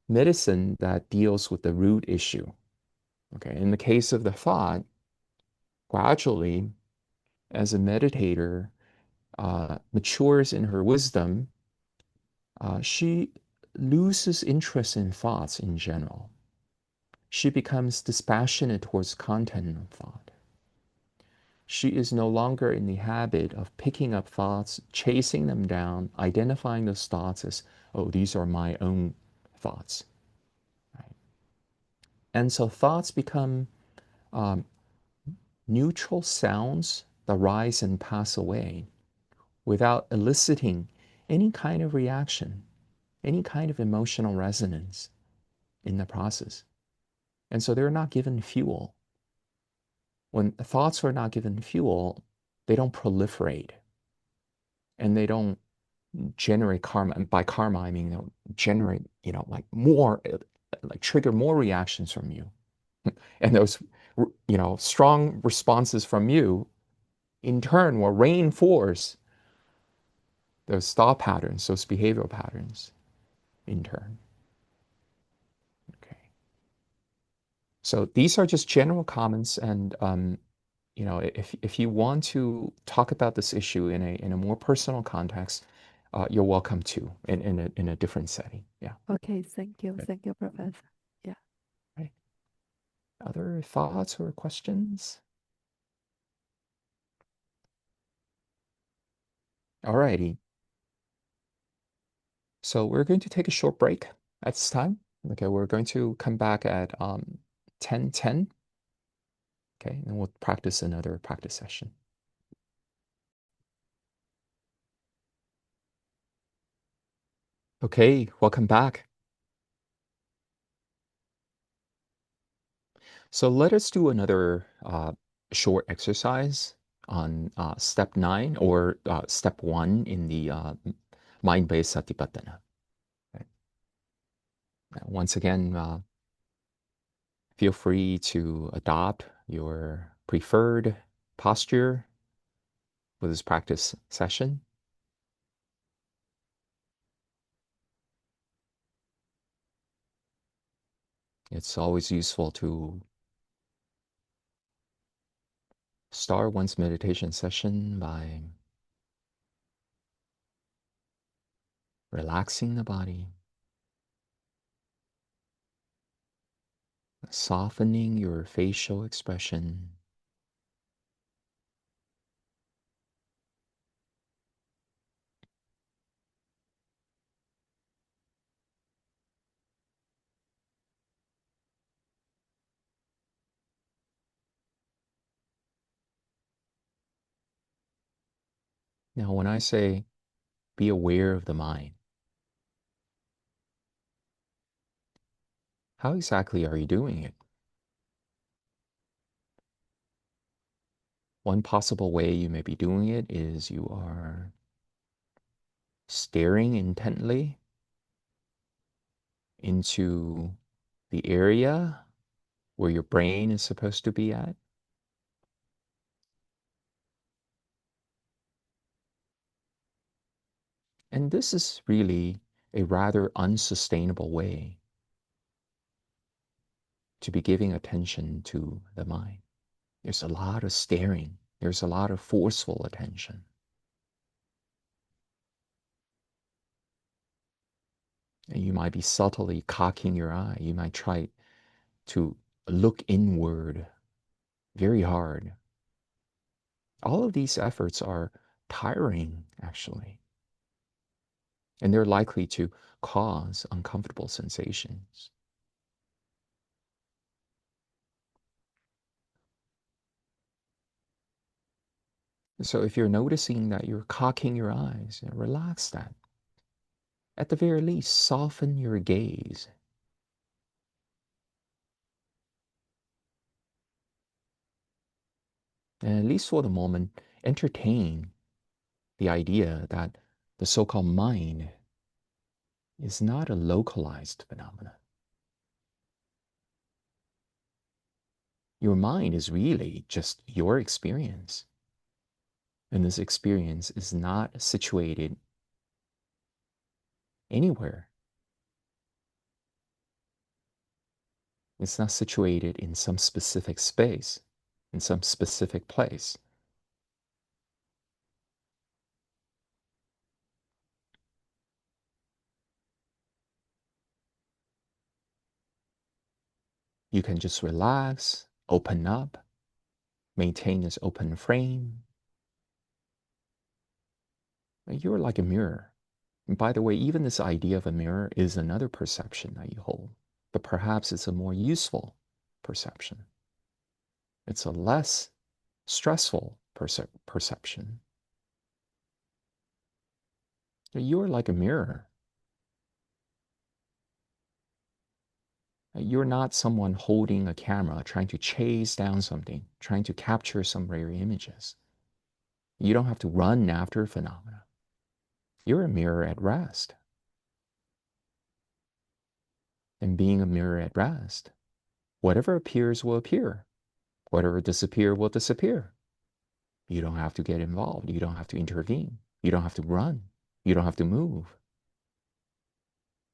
medicine that deals with the root issue. Okay. In the case of the thought, gradually, as a meditator matures in her wisdom, she loses interest in thoughts in general. She becomes dispassionate towards content of thought. She is no longer in the habit of picking up thoughts, chasing them down, identifying those thoughts as, oh, these are my own thoughts. Right? And so thoughts become um, neutral sounds that rise and pass away without eliciting any kind of reaction, any kind of emotional resonance in the process. And so they're not given fuel. When thoughts are not given fuel, they don't proliferate and they don't generate karma. And by karma, I mean they'll generate, like more, like trigger more reactions from you. And those, strong responses from you in turn will reinforce those thought patterns, those behavioral patterns in turn. Okay. So these are just general comments, and if you want to talk about this issue in a more personal context, you're welcome to in a different setting. Yeah. Okay, thank you. Good. Thank you, Professor. Yeah. Right. Other thoughts or questions? All righty. So we're going to take a short break at this time. Okay, we're going to come back at 10:10. Okay, and we'll practice another practice session. Okay, welcome back. So let us do another short exercise on step 9 or step 1 in the mind-based satipatthana. Okay. Once again, feel free to adopt your preferred posture for this practice session. It's always useful to start one's meditation session by relaxing the body, softening your facial expression, now, when I say be aware of the mind, how exactly are you doing it? One possible way you may be doing it is you are staring intently into the area where your brain is supposed to be at. And this is really a rather unsustainable way to be giving attention to the mind. There's a lot of staring, there's a lot of forceful attention. And you might be subtly cocking your eye. You might try to look inward very hard. All of these efforts are tiring, actually, and they're likely to cause uncomfortable sensations. So if you're noticing that you're cocking your eyes, relax that. At the very least, soften your gaze. And at least for the moment, entertain the idea that the so-called mind is not a localized phenomenon. Your mind is really just your experience. And this experience is not situated anywhere. It's not situated in some specific space, in some specific place. You can just relax, open up, maintain this open frame. You're like a mirror. And by the way, even this idea of a mirror is another perception that you hold, but perhaps it's a more useful perception. It's a less stressful perception. You're like a mirror. You're not someone holding a camera, trying to chase down something, trying to capture some rare images. You don't have to run after phenomena. You're a mirror at rest. And being a mirror at rest, whatever appears will appear. Whatever disappear will disappear. You don't have to get involved. You don't have to intervene. You don't have to run. You don't have to move.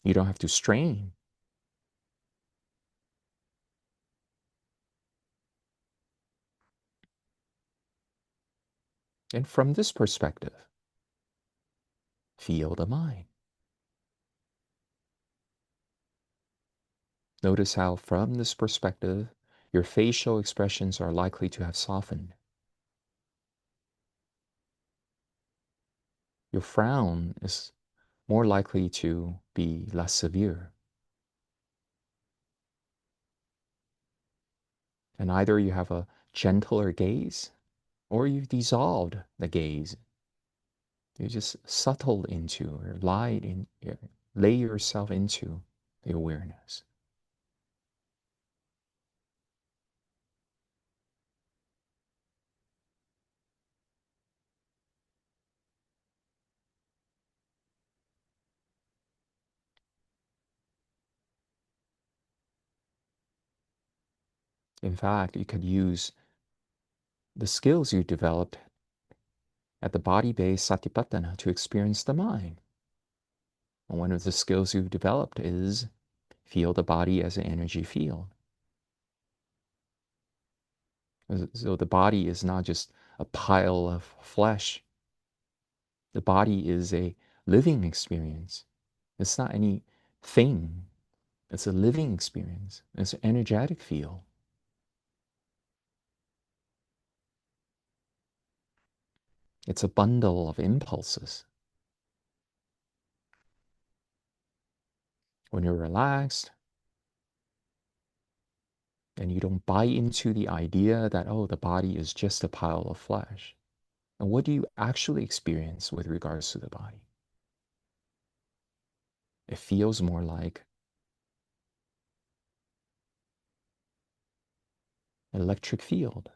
You don't have to strain. And from this perspective, feel the mind. Notice how from this perspective, your facial expressions are likely to have softened. Your frown is more likely to be less severe. And either you have a gentler gaze or you've dissolved the gaze. You just settle into or lay yourself into the awareness. In fact, you could use the skills you developed at the body-based satipatthana to experience the mind. And one of the skills you've developed is feel the body as an energy field. So the body is not just a pile of flesh. The body is a living experience. It's not any thing. It's a living experience. It's an energetic field. It's a bundle of impulses. When you're relaxed and you don't buy into the idea that, oh, the body is just a pile of flesh. And what do you actually experience with regards to the body? It feels more like an electric field.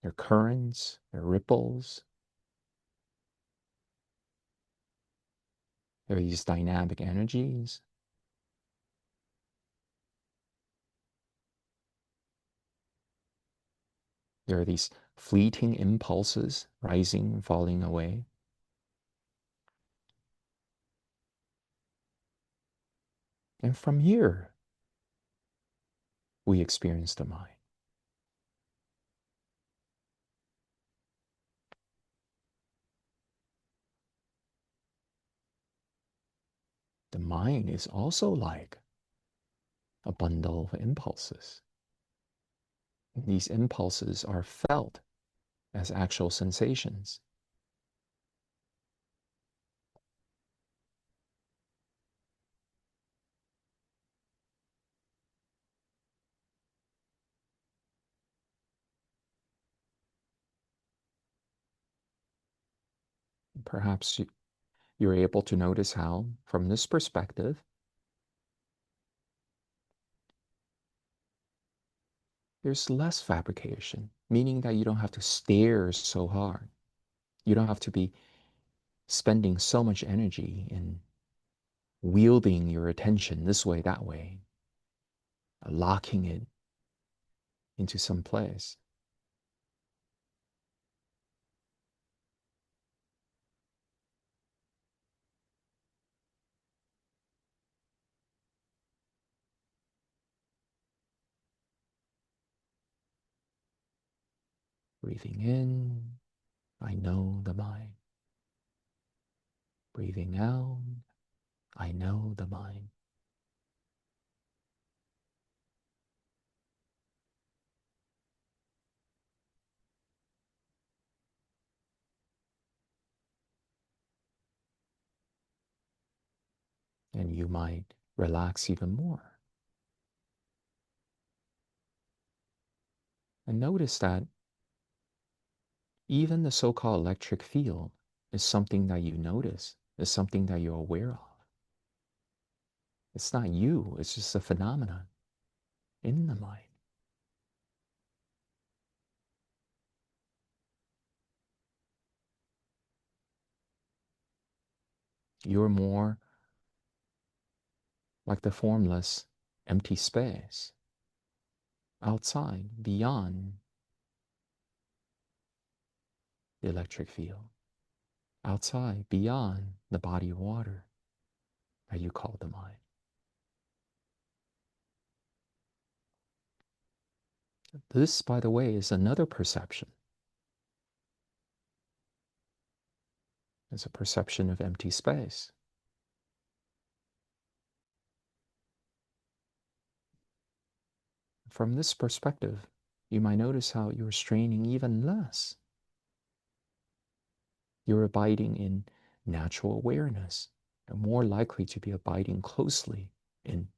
There are currents, there are ripples, there are these dynamic energies. There are these fleeting impulses rising and falling away. And from here, we experience the mind. The mind is also like a bundle of impulses. And these impulses are felt as actual sensations. Perhaps you're able to notice how, from this perspective, there's less fabrication, meaning that you don't have to stare so hard. You don't have to be spending so much energy in wielding your attention this way, that way, locking it into some place. Breathing in, I know the mind. Breathing out, I know the mind. And you might relax even more. And notice that even the so-called electric field is something that you notice, is something that you're aware of. It's not you, it's just a phenomenon in the mind. You're more like the formless, empty space outside, beyond the electric field, outside, beyond the body of water that you call the mind. This, by the way, is another perception. It's a perception of empty space. From this perspective, you might notice how you're straining even less. You're abiding in natural awareness, and more likely to be abiding closely in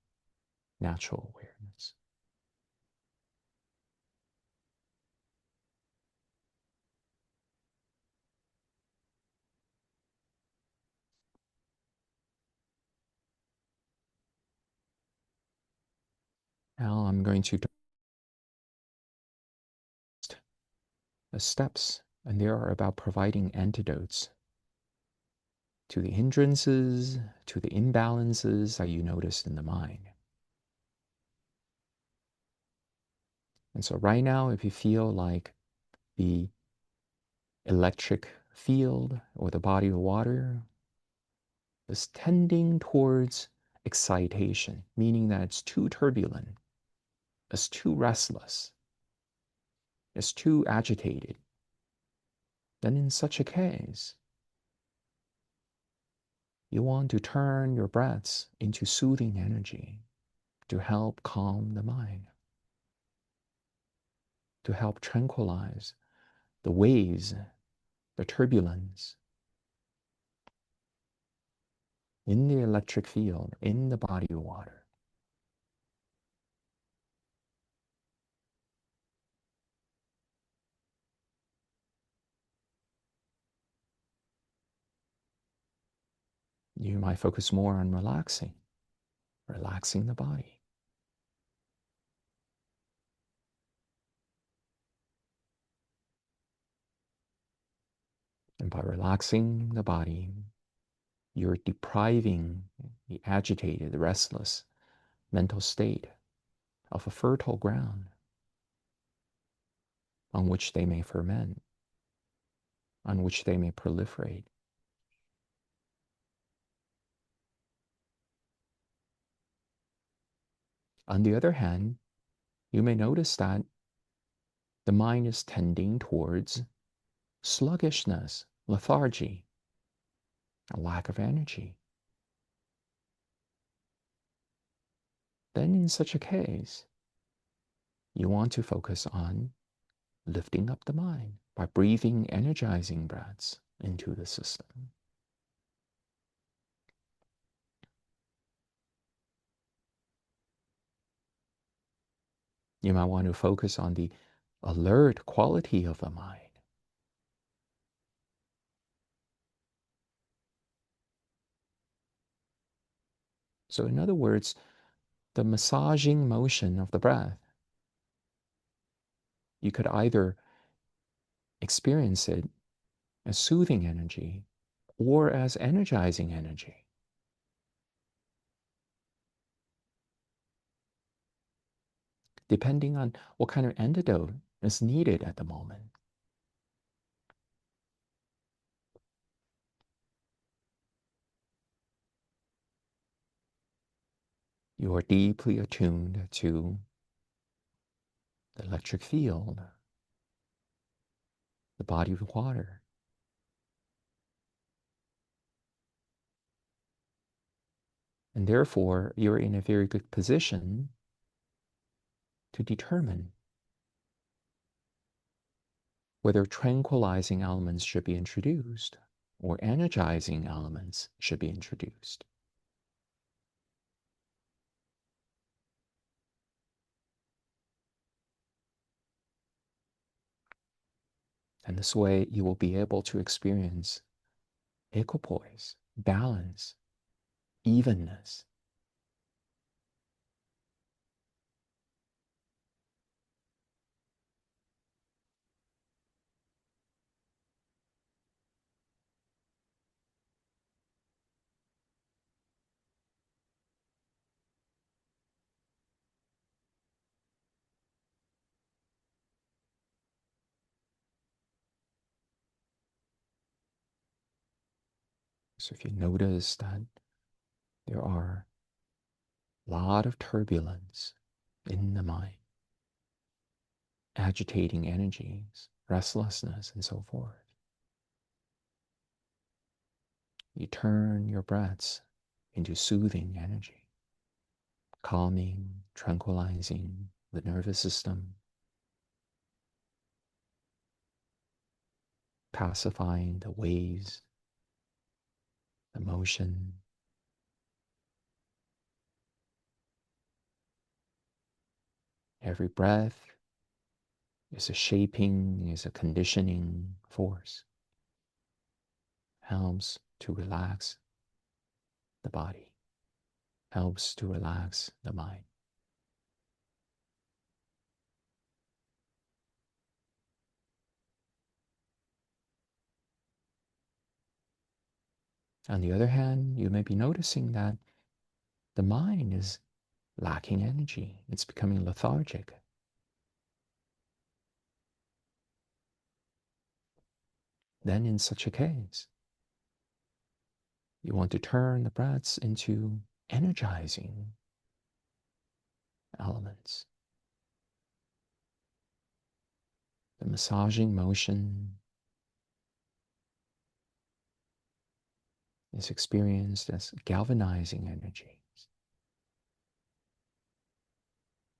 natural awareness. Now I'm going to the steps, and they are about providing antidotes to the hindrances, to the imbalances that you notice in the mind. And so right now, if you feel like the electric field or the body of water is tending towards excitation, meaning that it's too turbulent, it's too restless, it's too agitated, then in such a case, you want to turn your breaths into soothing energy to help calm the mind, to help tranquilize the waves, the turbulence in the electric field, in the body of water. You might focus more on relaxing the body. And by relaxing the body, you're depriving the agitated, the restless mental state of a fertile ground on which they may ferment, on which they may proliferate. On the other hand, you may notice that the mind is tending towards sluggishness, lethargy, a lack of energy. Then in such a case, you want to focus on lifting up the mind by breathing energizing breaths into the system. You might want to focus on the alert quality of the mind. So in other words, the massaging motion of the breath, you could either experience it as soothing energy or as energizing energy. Depending on what kind of antidote is needed at the moment. You are deeply attuned to the electric field, the body of water. And therefore, you're in a very good position to determine whether tranquilizing elements should be introduced or energizing elements should be introduced. And this way, you will be able to experience equipoise, balance, evenness. So if you notice that there are a lot of turbulence in the mind, agitating energies, restlessness, and so forth, you turn your breaths into soothing energy, calming, tranquilizing the nervous system, pacifying the waves, the motion. Every breath is a shaping, is a conditioning force, helps to relax the body, helps to relax the mind. On the other hand, you may be noticing that the mind is lacking energy. It's becoming lethargic. Then in such a case, you want to turn the breaths into energizing elements. The massaging motion is experienced as galvanizing energy,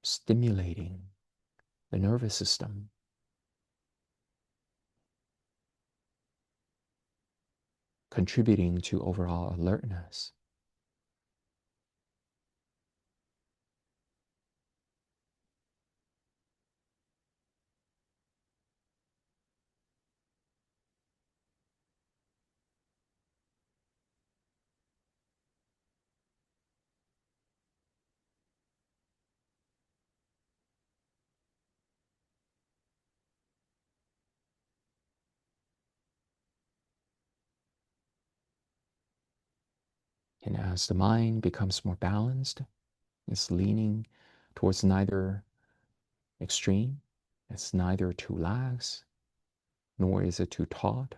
stimulating the nervous system, contributing to overall alertness. And as the mind becomes more balanced, it's leaning towards neither extreme, it's neither too lax, nor is it too taut.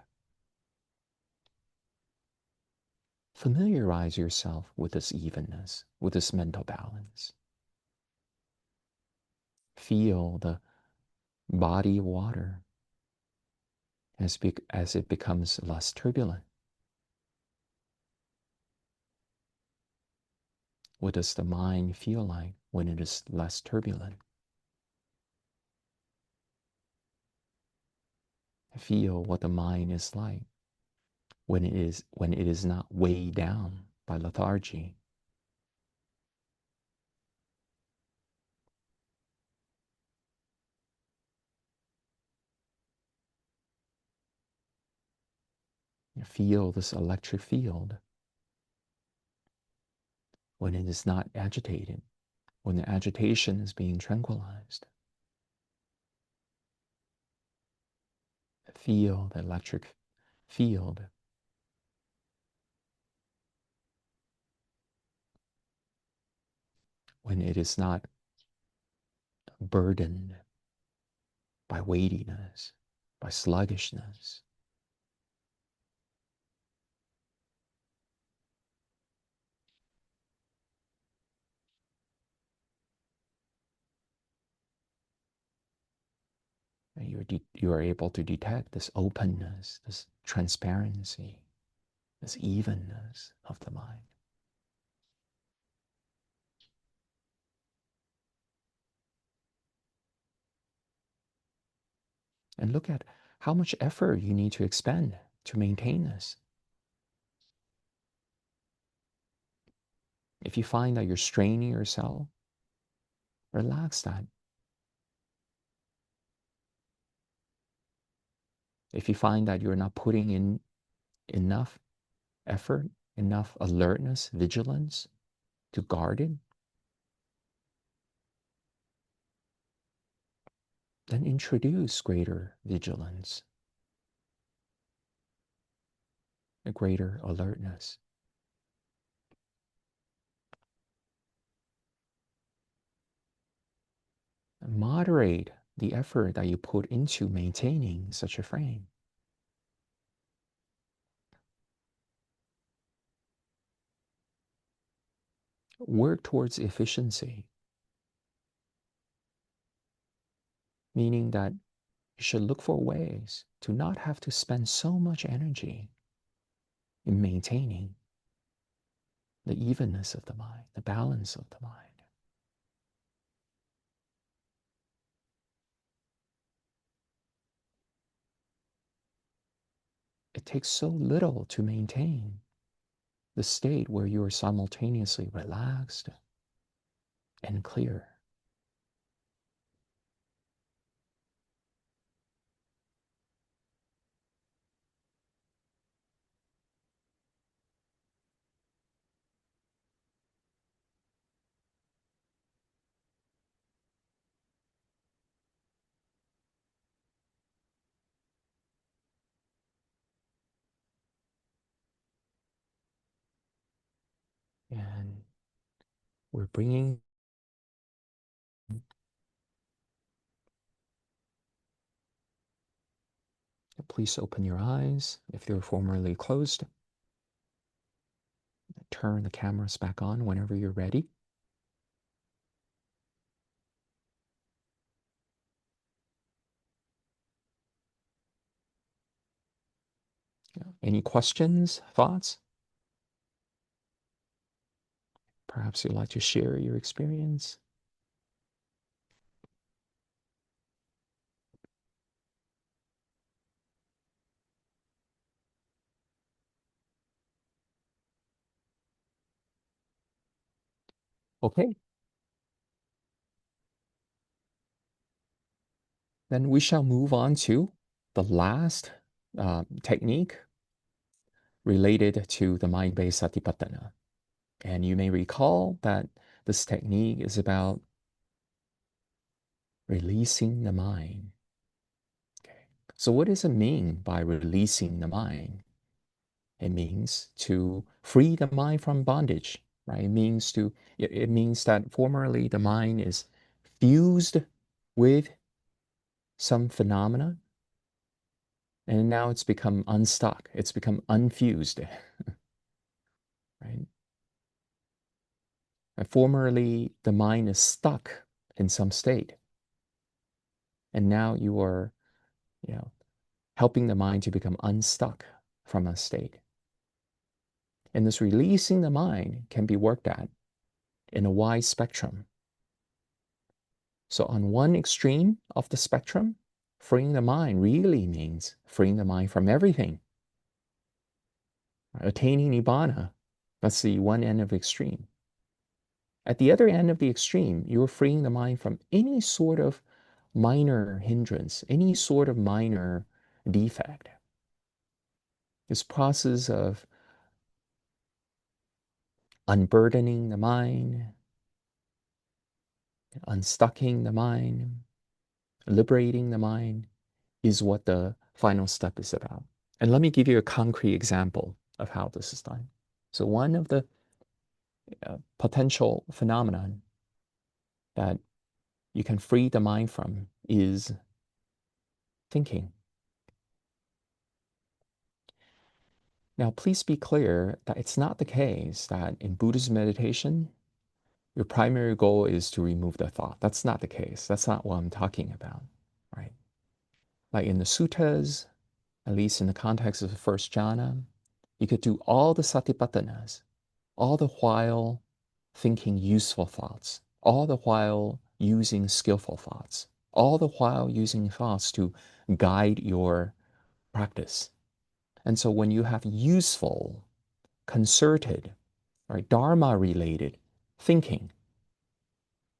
Familiarize yourself with this evenness, with this mental balance. Feel the body of water as it becomes less turbulent. What does the mind feel like when it is less turbulent? Feel what the mind is like when it is not weighed down by lethargy. Feel this electric field when it is not agitated, when the agitation is being tranquilized. Feel the electric field. When it is not burdened by weightiness, by sluggishness. And you are able to detect this openness, this transparency, this evenness of the mind. And look at how much effort you need to expend to maintain this. If you find that you're straining yourself, relax that. If you find that you're not putting in enough effort, enough alertness, vigilance to guard it, then introduce greater vigilance, a greater alertness. Moderate the effort that you put into maintaining such a frame. Work towards efficiency, meaning that you should look for ways to not have to spend so much energy in maintaining the evenness of the mind, the balance of the mind. It takes so little to maintain the state where you are simultaneously relaxed and clear. And we're bringing, please open your eyes if they're formerly closed. Turn the cameras back on whenever you're ready. Any questions, thoughts? Perhaps you'd like to share your experience. Okay, then we shall move on to the last technique related to the mind-based satipatthana. And you may recall that this technique is about releasing the mind. Okay. So what does it mean by releasing the mind? It means to free the mind from bondage, right? It means that formerly the mind is fused with some phenomena, and now it's become unstuck. It's become unfused, right? And formerly the mind is stuck in some state, and now you are, helping the mind to become unstuck from a state. And this releasing the mind can be worked at in a wide spectrum. So on one extreme of the spectrum, freeing the mind really means freeing the mind from everything. Attaining nibbana, that's the one end of the extreme. At the other end of the extreme, you're freeing the mind from any sort of minor hindrance, any sort of minor defect. This process of unburdening the mind, unstucking the mind, liberating the mind is what the final step is about. And let me give you a concrete example of how this is done. So one of the potential phenomenon that you can free the mind from is thinking. Now, please be clear that it's not the case that in Buddhist meditation, your primary goal is to remove the thought. That's not the case. That's not what I'm talking about, right? Like in the suttas, at least in the context of the first jhana, you could do all the satipatthanas, all the while thinking useful thoughts, all the while using skillful thoughts, all the while using thoughts to guide your practice. And so when you have useful, concerted, right, Dharma-related thinking,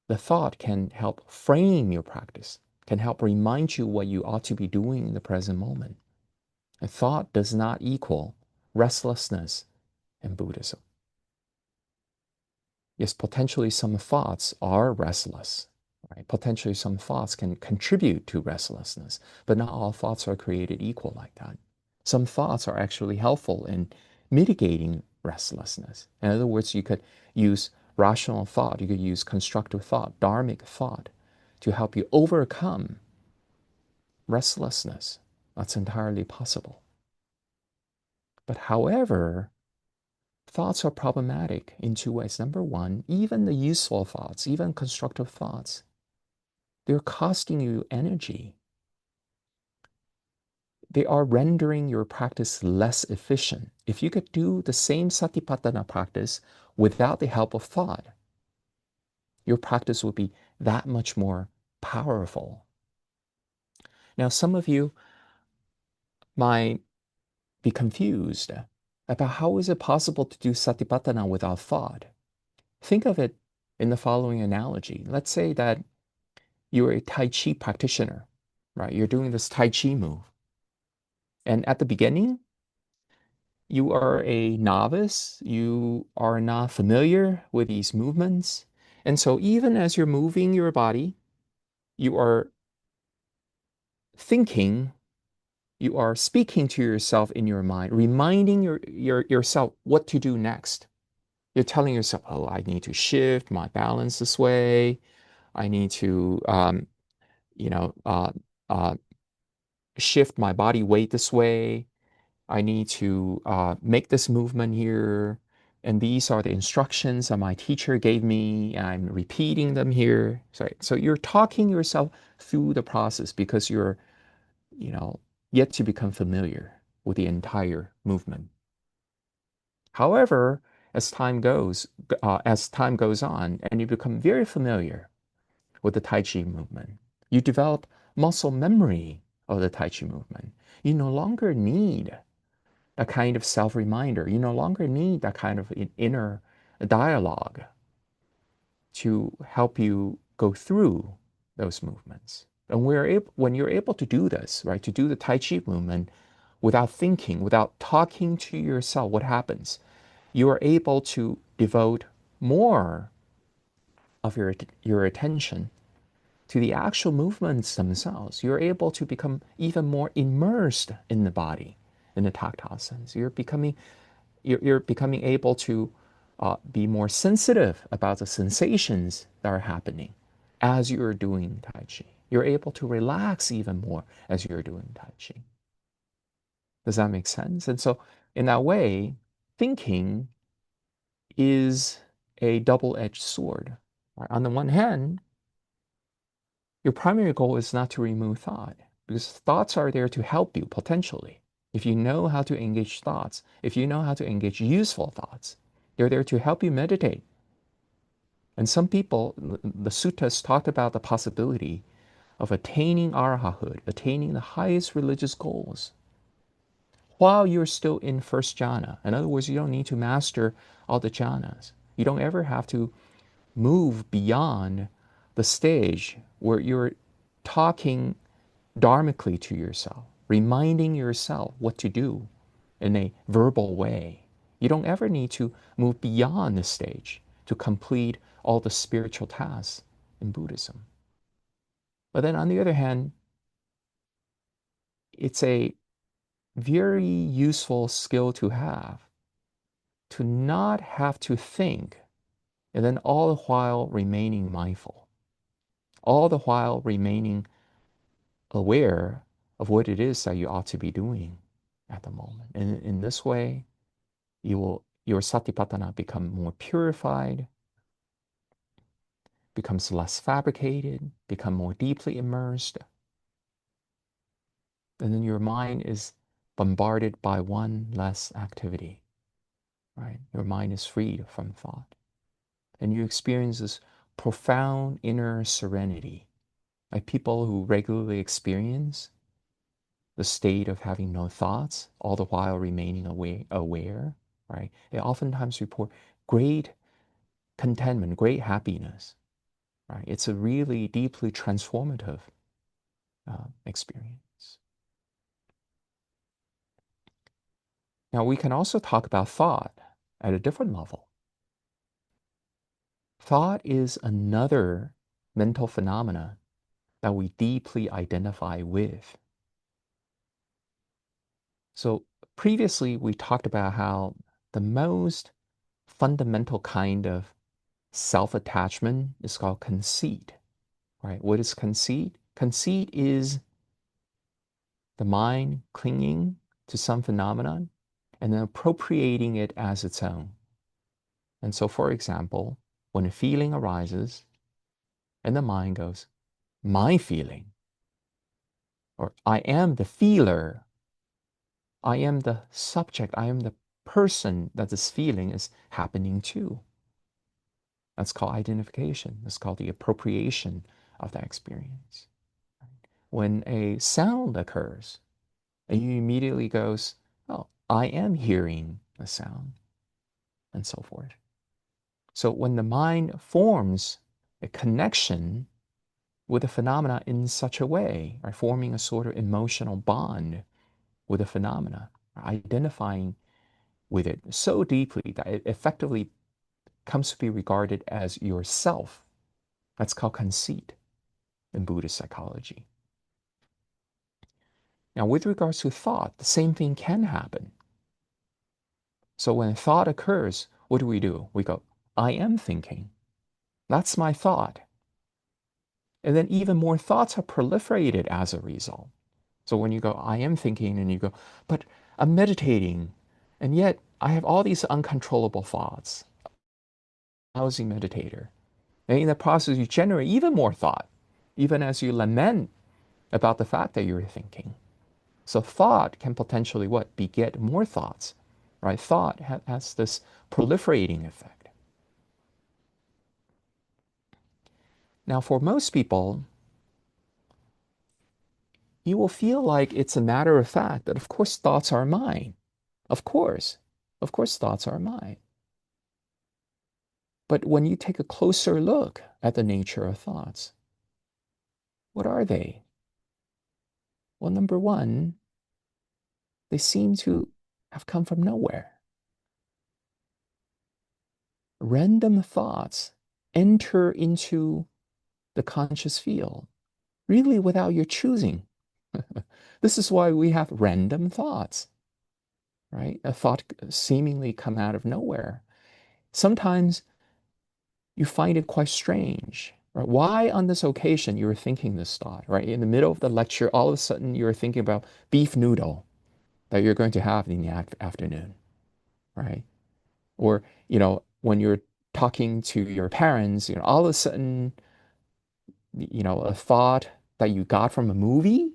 the thought can help frame your practice, can help remind you what you ought to be doing in the present moment. A thought does not equal restlessness in Buddhism. Yes, potentially some thoughts are restless, right? Potentially some thoughts can contribute to restlessness, but not all thoughts are created equal like that. Some thoughts are actually helpful in mitigating restlessness. In other words, you could use rational thought, you could use constructive thought, dharmic thought to help you overcome restlessness. That's entirely possible. But however, thoughts are problematic in two ways. Number one, even the useful thoughts, even constructive thoughts, they're costing you energy. They are rendering your practice less efficient. If you could do the same satipatthana practice without the help of thought, your practice would be that much more powerful. Now, some of you might be confused about how is it possible to do satipatthana without thought. Think of it in the following analogy. Let's say that you're a Tai Chi practitioner, right? You're doing this Tai Chi move. And at the beginning, you are a novice. You are not familiar with these movements. And so even as you're moving your body, you are thinking, you are speaking to yourself in your mind, reminding yourself what to do next. You're telling yourself, oh, I need to shift my balance this way. I need to, you know, uh, shift my body weight this way. I need to make this movement here. And these are the instructions that my teacher gave me. And I'm repeating them here. So you're talking yourself through the process because you're, you know, yet to become familiar with the entire movement. However, as time goes on, and you become very familiar with the Tai Chi movement, you develop muscle memory of the Tai Chi movement. You no longer need a kind of self-reminder. You no longer need that kind of inner dialogue to help you go through those movements. And when you're able to do this, right, to do the Tai Chi movement without thinking, without talking to yourself, what happens? You are able to devote more of your attention to the actual movements themselves. You're able to become even more immersed in the body, in the tactile sense. You're becoming able to be more sensitive about the sensations that are happening as you're doing Tai Chi. You're able to relax even more as you're doing Tai Chi. Does that make sense? And so, in that way, thinking is a double-edged sword. Right? On the one hand, your primary goal is not to remove thought, because thoughts are there to help you potentially. If you know how to engage thoughts, if you know how to engage useful thoughts, they're there to help you meditate. And some people, the suttas talked about the possibility of attaining arahahood, attaining the highest religious goals, while you're still in first jhana. In other words, you don't need to master all the jhanas. You don't ever have to move beyond the stage where you're talking dharmically to yourself, reminding yourself what to do in a verbal way, You don't ever need to move beyond this stage to complete all the spiritual tasks in Buddhism. But then on the other hand, it's a very useful skill to have to not have to think, and then all the while remaining mindful, all the while remaining aware of what it is that you ought to be doing at the moment. And in this way, your satipatthana become more purified, becomes less fabricated, become more deeply immersed. And then your mind is bombarded by one less activity, right? Your mind is freed from thought. And you experience this profound inner serenity. Like people who regularly experience the state of having no thoughts, all the while remaining aware, right? They oftentimes report great contentment, great happiness, right? It's a really deeply transformative experience. Now, we can also talk about thought at a different level. Thought is another mental phenomena that we deeply identify with. So previously, we talked about how the most fundamental kind of self-attachment is called conceit, right? What is conceit? Conceit is the mind clinging to some phenomenon and then appropriating it as its own. And so, for example, when a feeling arises and the mind goes, my feeling, or I am the feeler, I am the subject, I am the person that this feeling is happening to. That's called identification. That's called the appropriation of that experience. When a sound occurs, and you immediately goes, oh, I am hearing the sound, and so forth. So when the mind forms a connection with a phenomena in such a way, right, forming a sort of emotional bond with a phenomena, identifying with it so deeply that it effectively comes to be regarded as yourself. That's called conceit in Buddhist psychology. Now, with regards to thought, the same thing can happen. So when thought occurs, what do? We go, I am thinking. That's my thought. And then even more thoughts are proliferated as a result. So when you go, I am thinking, and you go, but I'm meditating, and yet I have all these uncontrollable thoughts. Lousy meditator. And in the process, you generate even more thought, even as you lament about the fact that you're thinking. So thought can potentially what? Beget more thoughts, right? Thought has this proliferating effect. Now, for most people, you will feel like it's a matter of fact that, of course, thoughts are mine. Of course. Of course, thoughts are mine. But when you take a closer look at the nature of thoughts, what are they? Well, number one, they seem to have come from nowhere. Random thoughts enter into the conscious field, really without your choosing. This is why we have random thoughts, right? A thought seemingly come out of nowhere. Sometimes you find it quite strange, right? Why on this occasion you were thinking this thought, right? In the middle of the lecture, all of a sudden you're thinking about beef noodle that you're going to have in the afternoon, right? Or, when you're talking to your parents, all of a sudden, a thought that you got from a movie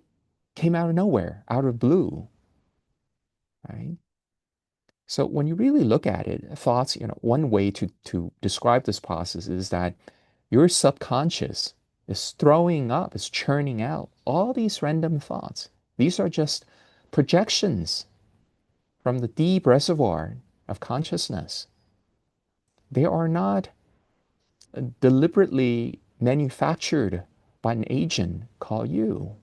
came out of nowhere, out of blue, right? So when you really look at it, thoughts, one way to describe this process is that your subconscious is throwing up, is churning out all these random thoughts. These are just projections from the deep reservoir of consciousness. They are not deliberately manufactured by an agent called you.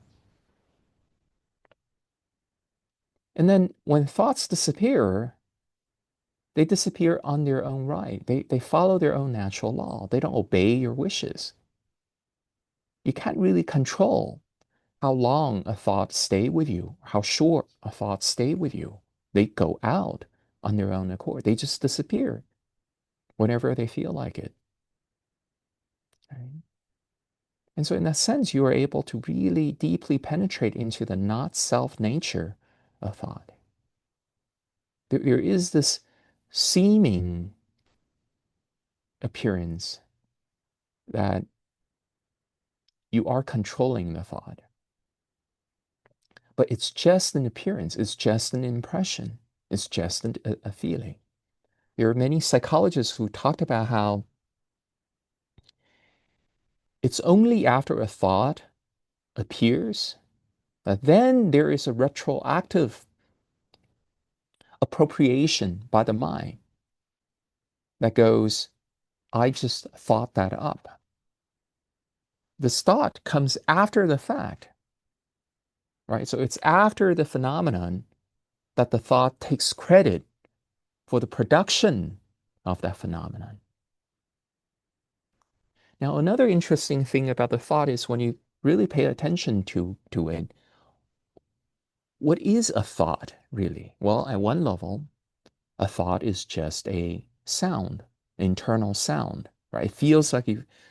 And then when thoughts disappear, They disappear on their own right. They follow their own natural law. They don't obey your wishes. You can't really control how long a thought stay with you, how short a thought stay with you. They go out on their own accord. They just disappear whenever they feel like it. Right? And so in that sense, you are able to really deeply penetrate into the not self nature of thought. There is this seeming appearance that you are controlling the thought. But it's just an appearance, it's just an impression, it's just a feeling. There are many psychologists who talked about how it's only after a thought appears that then there is a retroactive appropriation by the mind that goes, I just thought that up. This thought comes after the fact, right? So it's after the phenomenon that the thought takes credit for the production of that phenomenon. Now, another interesting thing about the thought is when you really pay attention to it, what is a thought really? Well, at one level, a thought is just a sound, internal sound, right? It feels like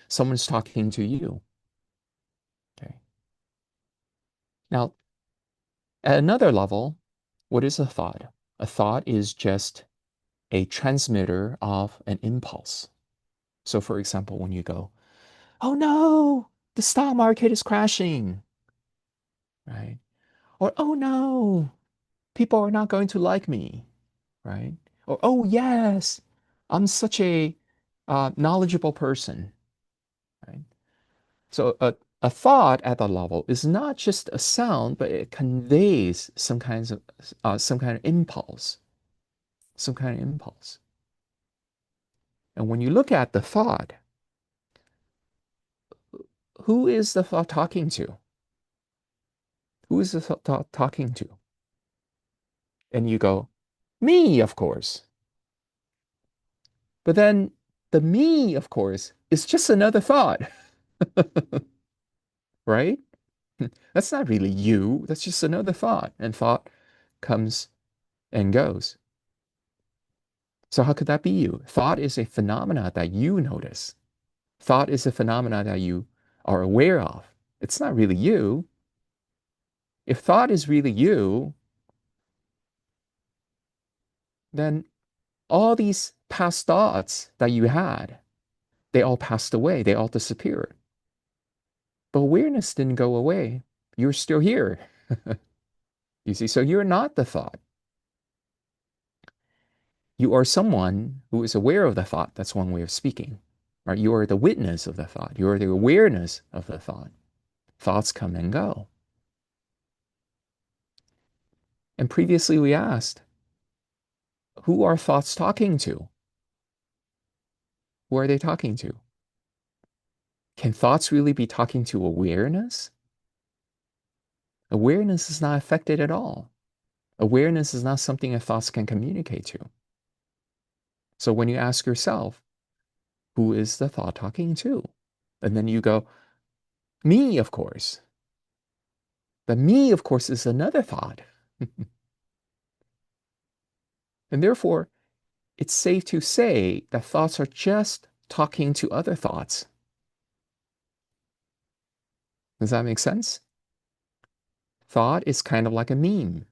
someone's talking to you. Okay. Now, at another level, what is a thought? A thought is just a transmitter of an impulse. So, for example, when you go, oh no, the stock market is crashing, right? Or, oh no, people are not going to like me, right? Or, oh yes, I'm such a knowledgeable person, right? So a thought at that level is not just a sound, but it conveys some kind of impulse, some kind of impulse. And when you look at the thought, who is the thought talking to? Who is the thought talking to? And you go, me, of course. But then the me, of course, is just another thought, right? That's not really you. That's just another thought. And thought comes and goes. So how could that be you? Thought is a phenomena that you notice. Thought is a phenomena that you are aware of. It's not really you. If thought is really you, then all these past thoughts that you had, they all passed away. They all disappeared. But awareness didn't go away. You're still here. You see, so you're not the thought. You are someone who is aware of the thought. That's one way of speaking. Right? You are the witness of the thought. You are the awareness of the thought. Thoughts come and go. And previously we asked, who are thoughts talking to? Who are they talking to? Can thoughts really be talking to awareness? Awareness is not affected at all. Awareness is not something that thoughts can communicate to. So when you ask yourself, who is the thought talking to? And then you go, me, of course. The me, of course, is another thought. And therefore, it's safe to say that thoughts are just talking to other thoughts. Does that make sense? Thought is kind of like a meme.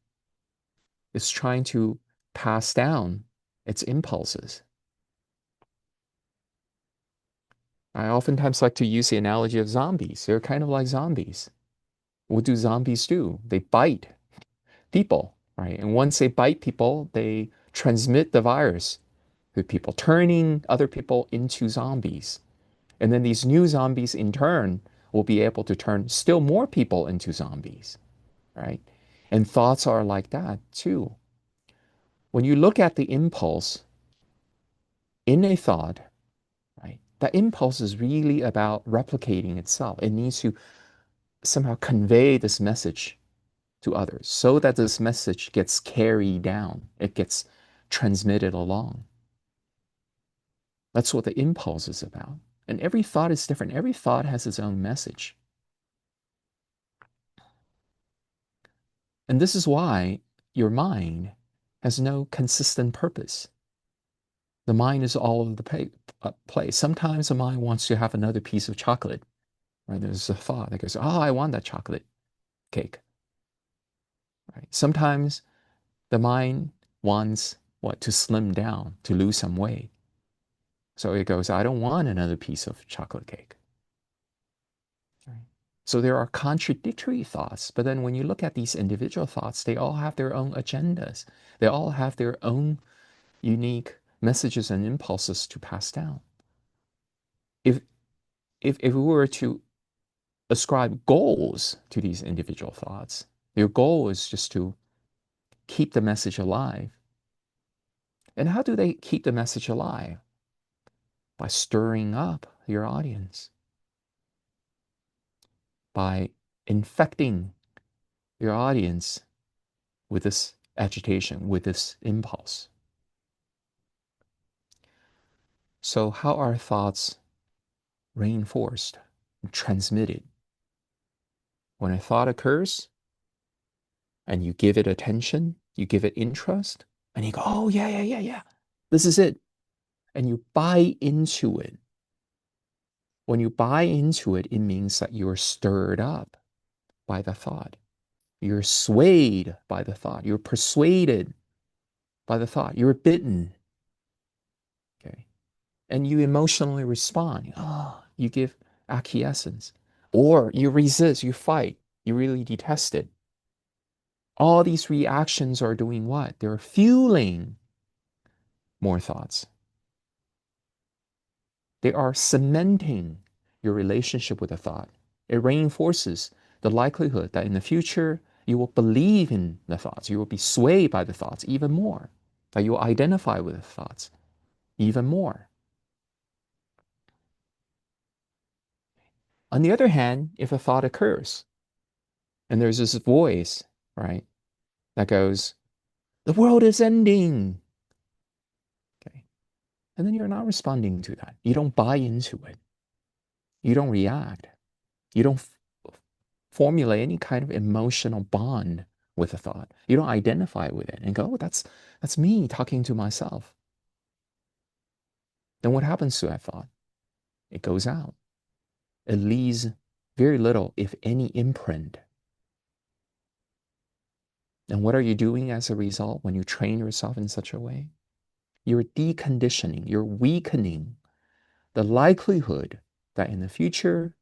It's trying to pass down its impulses. I oftentimes like to use the analogy of zombies. They're kind of like zombies. What do zombies do? They bite people, right? And once they bite people, they transmit the virus to people, turning other people into zombies. And then these new zombies, in turn, will be able to turn still more people into zombies, right? And thoughts are like that too. When you look at the impulse in a thought, right, that impulse is really about replicating itself. It needs to somehow convey this message to others so that this message gets carried down. It gets transmitted along. That's what the impulse is about. And every thought is different. Every thought has its own message. And this is why your mind has no consistent purpose. The mind is all over the place. Sometimes the mind wants to have another piece of chocolate, right? There's a thought that goes, oh, I want that chocolate cake, right? Sometimes the mind wants what? To slim down, to lose some weight. So it goes, I don't want another piece of chocolate cake. Right? So there are contradictory thoughts, but then when you look at these individual thoughts, they all have their own agendas. They all have their own unique messages and impulses to pass down. If if we were to ascribe goals to these individual thoughts, their goal is just to keep the message alive. And how do they keep the message alive? By stirring up your audience, by infecting your audience with this agitation, with this impulse. So, how are thoughts reinforced, transmitted? When a thought occurs and you give it attention, you give it interest, and you go, oh, yeah, yeah, yeah, yeah, this is it. And you buy into it. When you buy into it, it means that you're stirred up by the thought. You're swayed by the thought. You're persuaded by the thought. You're bitten. Okay. And you emotionally respond. Oh, you give acquiescence. Or you resist, you fight, you really detest it. All these reactions are doing what? They're fueling more thoughts. They are cementing your relationship with the thought. It reinforces the likelihood that in the future you will believe in the thoughts. You will be swayed by the thoughts even more. That you will identify with the thoughts even more. On the other hand, if a thought occurs and there's this voice, right, that goes, the world is ending. Okay. And then you're not responding to that. You don't buy into it. You don't react. You don't formulate any kind of emotional bond with a thought. You don't identify with it and go, oh, that's me talking to myself. Then what happens to that thought? It goes out. It leaves very little, if any, imprint. And what are you doing as a result when you train yourself in such a way? You're deconditioning, you're weakening the likelihood that in the future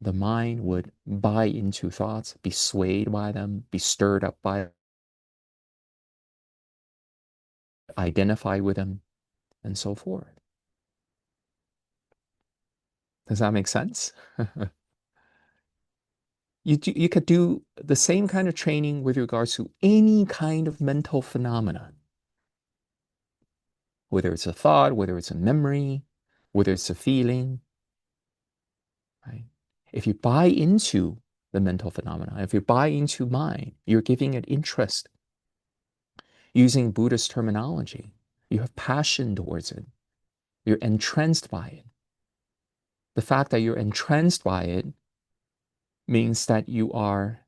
the mind would buy into thoughts, be swayed by them, be stirred up by, identify with them, and so forth. Does that make sense? You could do the same kind of training with regards to any kind of mental phenomena, whether it's a thought, whether it's a memory, whether it's a feeling, right? If you buy into the mental phenomena, if you buy into mind, you're giving it interest. Using Buddhist terminology, you have passion towards it. You're entranced by it. The fact that you're entranced by it means that you are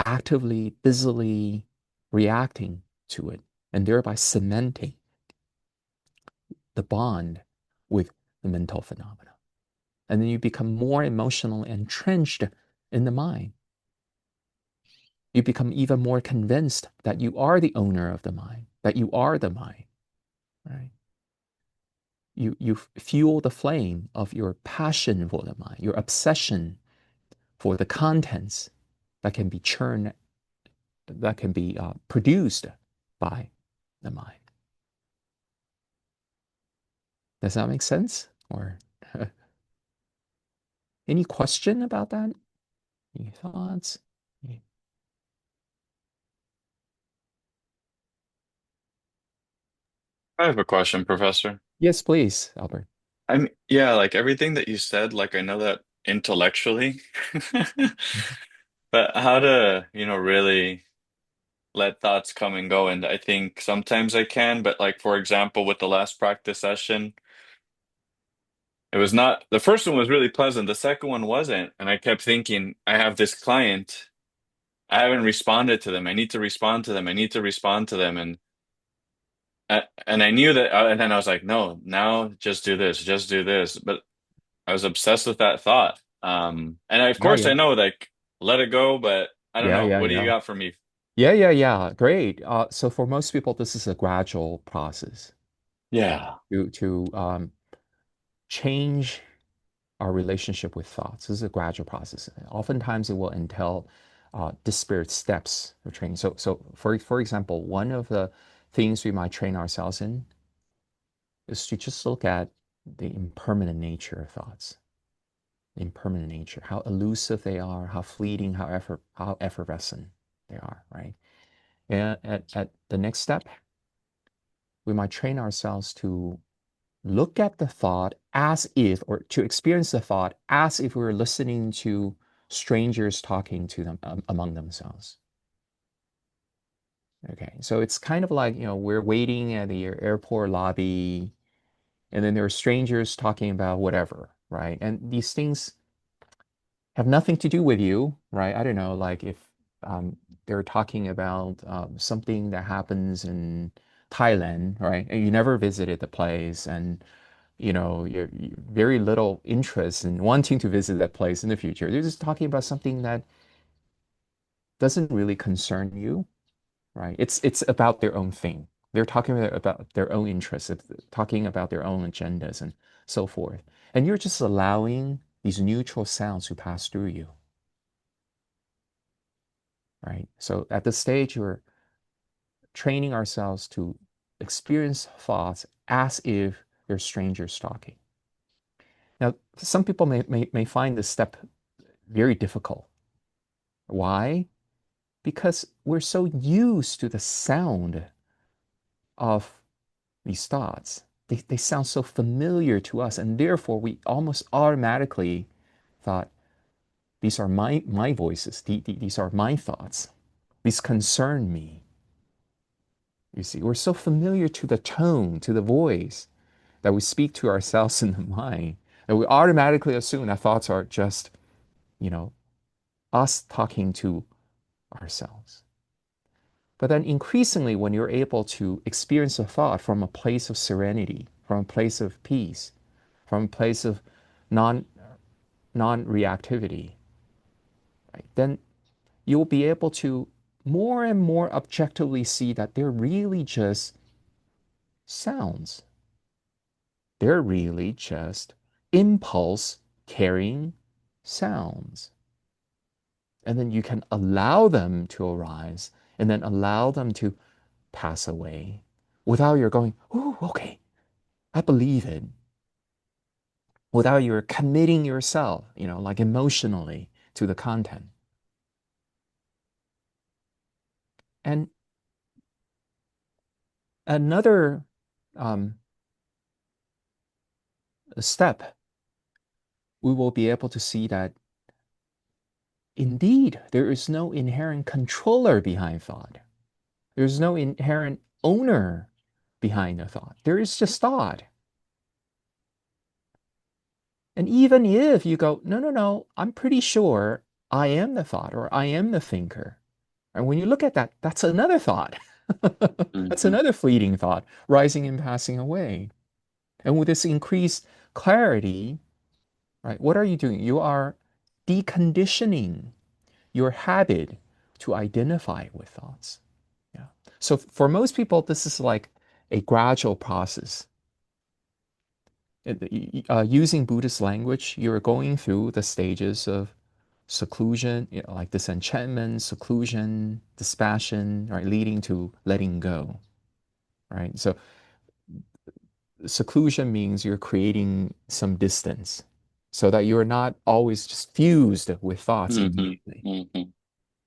actively, busily reacting to it and thereby cementing the bond with the mental phenomena. And then you become more emotionally entrenched in the mind. You become even more convinced that you are the owner of the mind, that you are the mind, right? You fuel the flame of your passion for the mind, your obsession for the contents that can be churned, that can be produced by the mind. Does that make sense? Or any question about that? Any thoughts? I have a question, Professor. Yes, please, Albert. Yeah, like everything that you said, like I know that intellectually, but how to, really let thoughts come and go. And I think sometimes I can, but like for example, with the last practice session, it was not, the first one was really pleasant. The second one wasn't. And I kept thinking, I have this client. I haven't responded to them. I need to respond to them. I need to respond to them. And I knew that, and then I was like, no, now just do this, just do this. But I was obsessed with that thought. And of Yeah, course yeah. I know like let it go, but I don't Yeah, know. yeah, What do you yeah. got for me? Yeah, yeah, yeah. Great. So for most people, this is a gradual process Yeah. to change our relationship with thoughts. This is a gradual process. Oftentimes, it will entail disparate steps of training. So for example, one of the things we might train ourselves in is to just look at the impermanent nature of thoughts, the impermanent nature, how elusive they are, how fleeting, how effervescent they are, right? And at the next step, we might train ourselves to look at the thought as if, or to experience the thought as if we were listening to strangers talking to them among themselves. Okay, so it's kind of like, we're waiting at the airport lobby, and then there are strangers talking about whatever, right? And these things have nothing to do with you, right? I don't know, like if they're talking about something that happens in Thailand, right? And you never visited the place, and you're very little interest in wanting to visit that place in the future. They're just talking about something that doesn't really concern you, right? It's about their own thing. They're talking about their own interests, talking about their own agendas and so forth. And you're just allowing these neutral sounds to pass through you, right? So at this stage, you're training ourselves to experience thoughts as if they're strangers talking. Now, some people may find this step very difficult. Why? Because we're so used to the sound of these thoughts. They sound so familiar to us, and therefore we almost automatically thought, these are my voices, these are my thoughts, these concern me. You see, we're so familiar to the tone, to the voice that we speak to ourselves in the mind, that we automatically assume that thoughts are just, you know, us talking to ourselves. But then increasingly, when you're able to experience a thought from a place of serenity, from a place of peace, from a place of non non-reactivity, right, then you'll be able to more and more objectively see that they're really just sounds. They're really just impulse carrying sounds. And then you can allow them to arise and then allow them to pass away without your going, oh, okay, I believe it. Without your committing yourself, like emotionally to the content. And another um, step, we will be able to see that indeed there is no inherent controller behind thought. There's no inherent owner behind the thought. There is just thought. And even if you go, no, no, no, I'm pretty sure I am the thought or I am the thinker. And when you look at that, that's another thought. That's Hmm. another fleeting thought rising and passing away. And with this increased clarity, right, what are you doing? You are deconditioning your habit to identify with thoughts. Yeah. So for most people, this is like a gradual process. Using Buddhist language, you're going through the stages of seclusion, like disenchantment, seclusion, dispassion, right, leading to letting go, right? So seclusion means you're creating some distance so that you're not always just fused with thoughts Hmm. immediately, Hmm.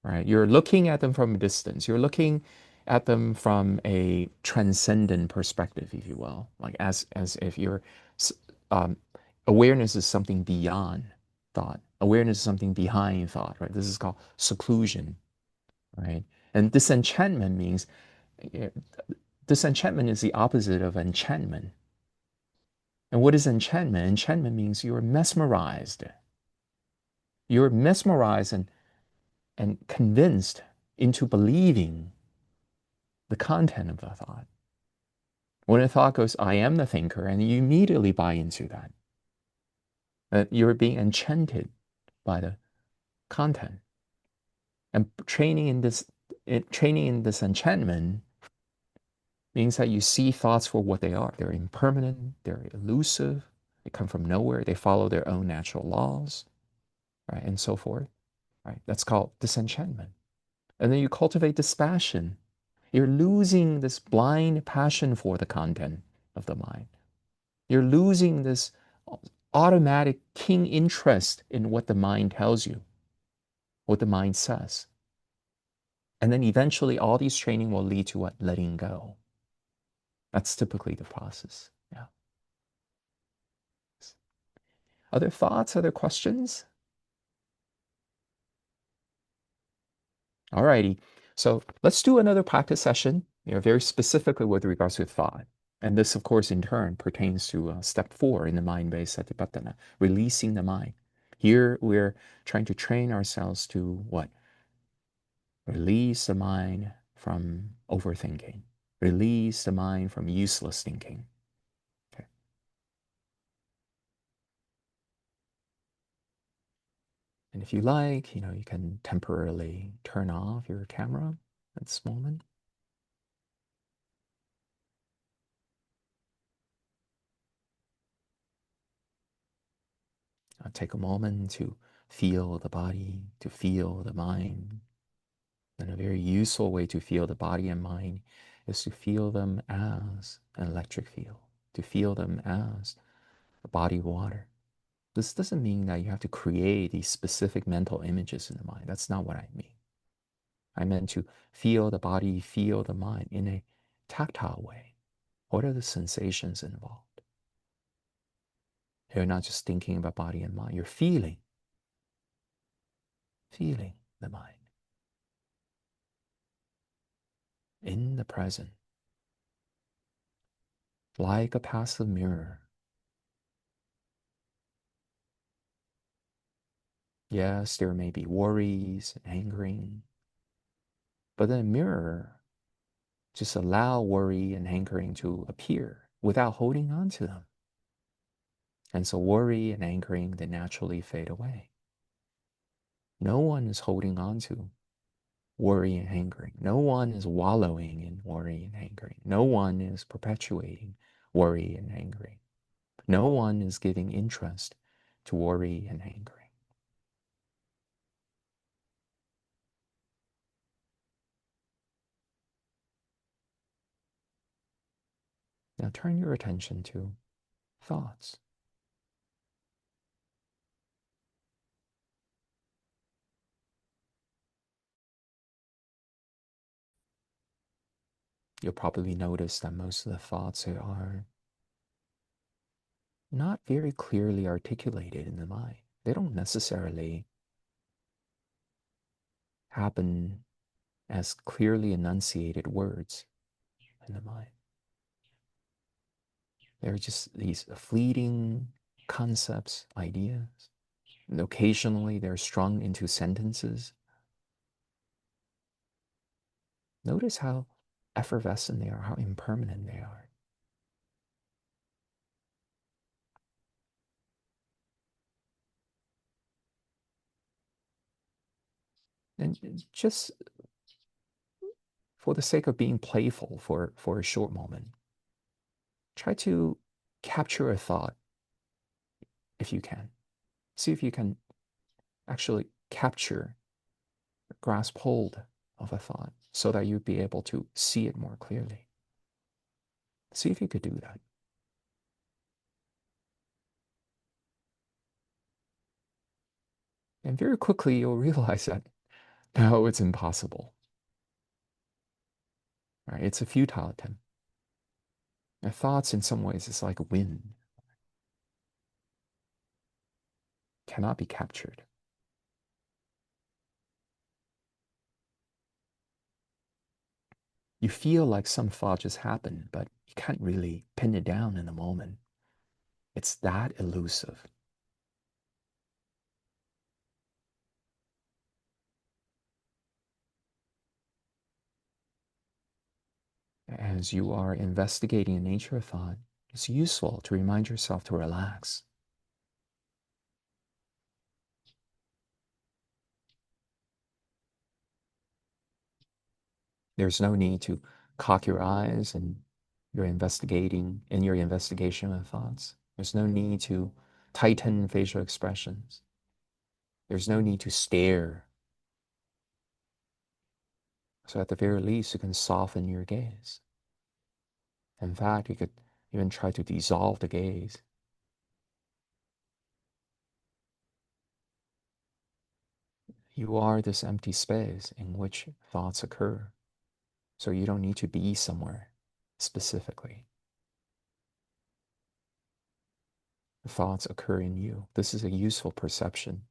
right? You're looking at them from a distance. You're looking at them from a transcendent perspective, if you will, like as if your um, awareness is something beyond thought. Awareness is something behind thought, right? This is called seclusion, right? And disenchantment means, disenchantment is the opposite of enchantment. And what is enchantment? Enchantment means you're mesmerized. You're mesmerized and convinced into believing the content of the thought. When a thought goes, I am the thinker, and you immediately buy into that, you're being enchanted by the content. And training in this enchantment means that you see thoughts for what they are. They're impermanent, they're elusive, they come from nowhere, they follow their own natural laws, right, and so forth. Right? That's called disenchantment. And then you cultivate dispassion. You're losing this blind passion for the content of the mind. You're losing this automatic keen interest in what the mind tells you, what the mind says. And then eventually all these training will lead to what? Letting go. That's typically the process. Yeah. Other thoughts, other questions? All righty. So let's do another practice session, very specifically with regards to thought. And this, of course, in turn pertains to step 4 in the mind-based satipatthana, releasing the mind. Here we're trying to train ourselves to what? Release the mind from overthinking. Release the mind from useless thinking. Okay. And if you like, you can temporarily turn off your camera at this moment. Take a moment to feel the body, to feel the mind. And a very useful way to feel the body and mind is to feel them as an electric field, to feel them as a body of water. This doesn't mean that you have to create these specific mental images in the mind. That's not what I mean. I meant to feel the body, feel the mind in a tactile way. What are the sensations involved? You're not just thinking about body and mind, you're feeling the mind in the present, like a passive mirror. Yes, there may be worries and angering, but the mirror just allow worry and hankering to appear without holding on to them. And so worry and hankering, they naturally fade away. No one is holding on to worry and hankering. No one is wallowing in worry and hankering. No one is perpetuating worry and hankering. No one is giving interest to worry and hankering. Now turn your attention to thoughts. You'll probably notice that most of the thoughts are not very clearly articulated in the mind. They don't necessarily happen as clearly enunciated words in the mind. They're just these fleeting concepts, ideas. And occasionally they're strung into sentences. Notice how effervescent they are, how impermanent they are. And just for the sake of being playful for a short moment, try to capture a thought if you can. See if you can actually capture, grasp hold of a thought so that you'd be able to see it more clearly. See if you could do that. And very quickly you'll realize that no, it's impossible. Right? It's a futile attempt. Our thoughts in some ways is like wind. Cannot be captured. You feel like some thought just happened, but you can't really pin it down in the moment. It's that elusive. As you are investigating the nature of thought, it's useful to remind yourself to relax. There's no need to cock your eyes and you're investigating in your investigation of thoughts. There's no need to tighten facial expressions. There's no need to stare. So at the very least, you can soften your gaze. In fact, you could even try to dissolve the gaze. You are this empty space in which thoughts occur. So you don't need to be somewhere specifically. The thoughts occur in you. This is a useful perception.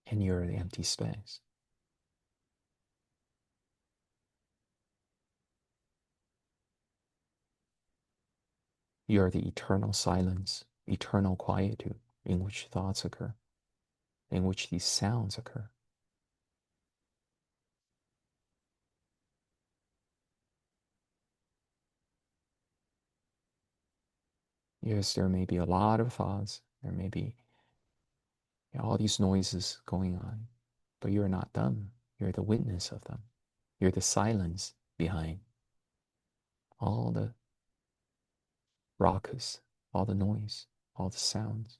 And you're the empty space. You are the eternal silence, eternal quietude in which thoughts occur, in which these sounds occur. Yes, there may be a lot of thoughts. There may be all these noises going on, but you're not them. You're the witness of them. You're the silence behind all the raucous, all the noise, all the sounds.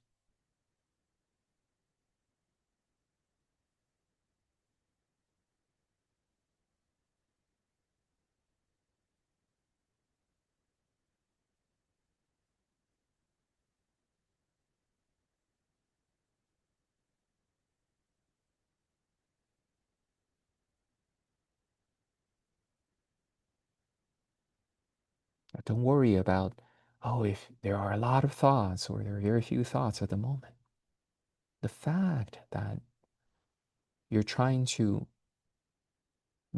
Don't worry about, oh, if there are a lot of thoughts or there are very few thoughts at the moment. The fact that you're trying to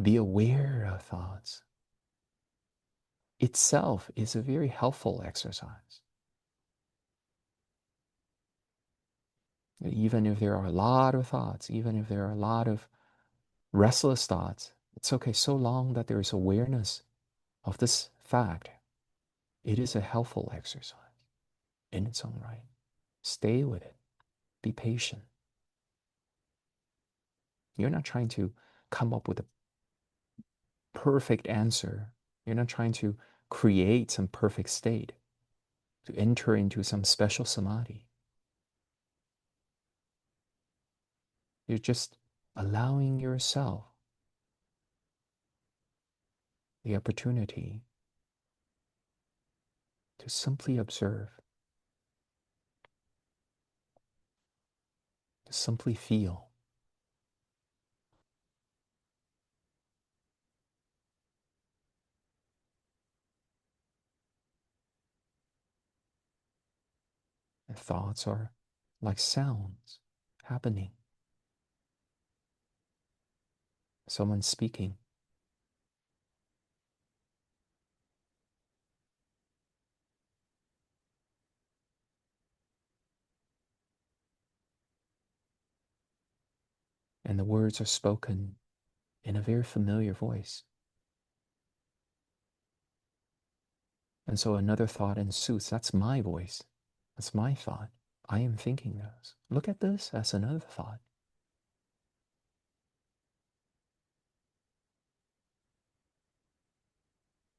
be aware of thoughts itself is a very helpful exercise. Even if there are a lot of thoughts, even if there are a lot of restless thoughts, it's okay so long that there is awareness of this fact. It is a helpful exercise in its own right. Stay with it. Be patient. You're not trying to come up with a perfect answer. You're not trying to create some perfect state, to enter into some special samadhi. You're just allowing yourself the opportunity to simply observe, to simply feel. And thoughts are like sounds happening. Someone speaking. And the words are spoken in a very familiar voice. And so another thought ensues. That's my voice. That's my thought. I am thinking those. Look at this as another thought.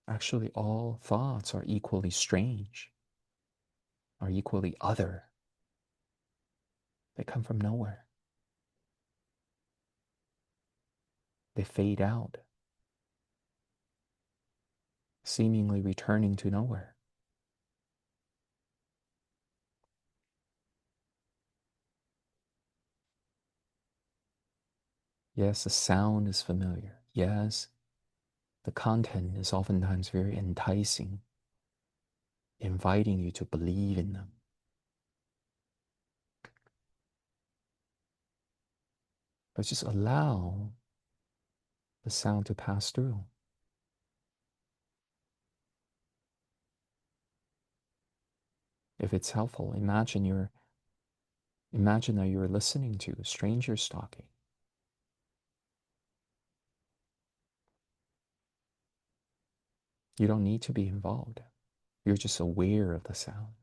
Actually, all thoughts are equally strange, are equally other. They come from nowhere. They fade out, seemingly returning to nowhere. Yes, the sound is familiar. Yes, the content is oftentimes very enticing, inviting you to believe in them. but just allow the sound to pass through. If it's helpful, imagine that you're listening to strangers talking. You don't need to be involved. You're just aware of the sound.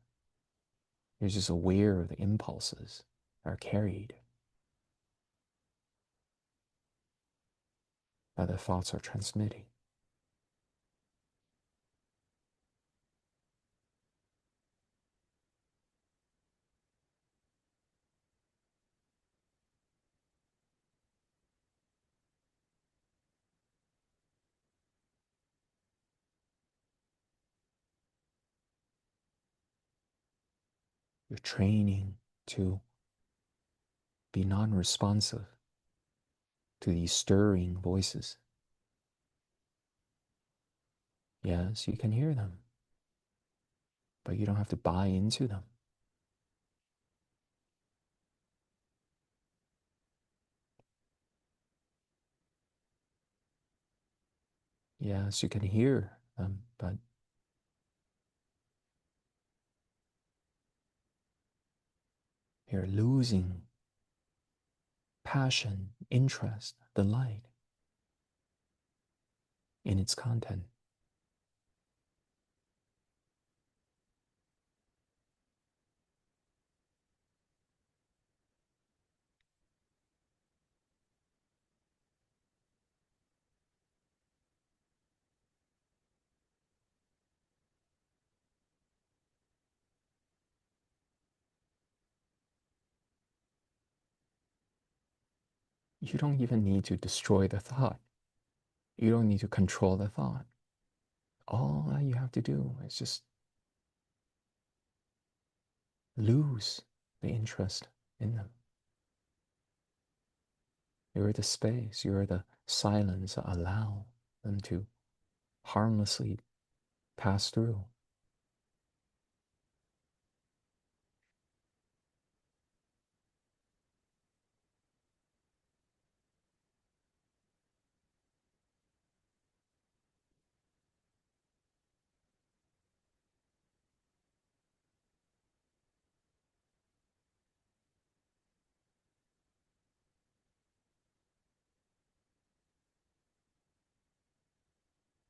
You're just aware of the impulses that are carried, that the thoughts are transmitting. You're training to be non-responsive to these stirring voices. Yes, you can hear them, but you don't have to buy into them. Yes, you can hear them, but you're losing passion, interest, delight in its content. You don't even need to destroy the thought. You don't need to control the thought. All that you have to do is just lose the interest in them. You're the space, you're the silence that allow them to harmlessly pass through.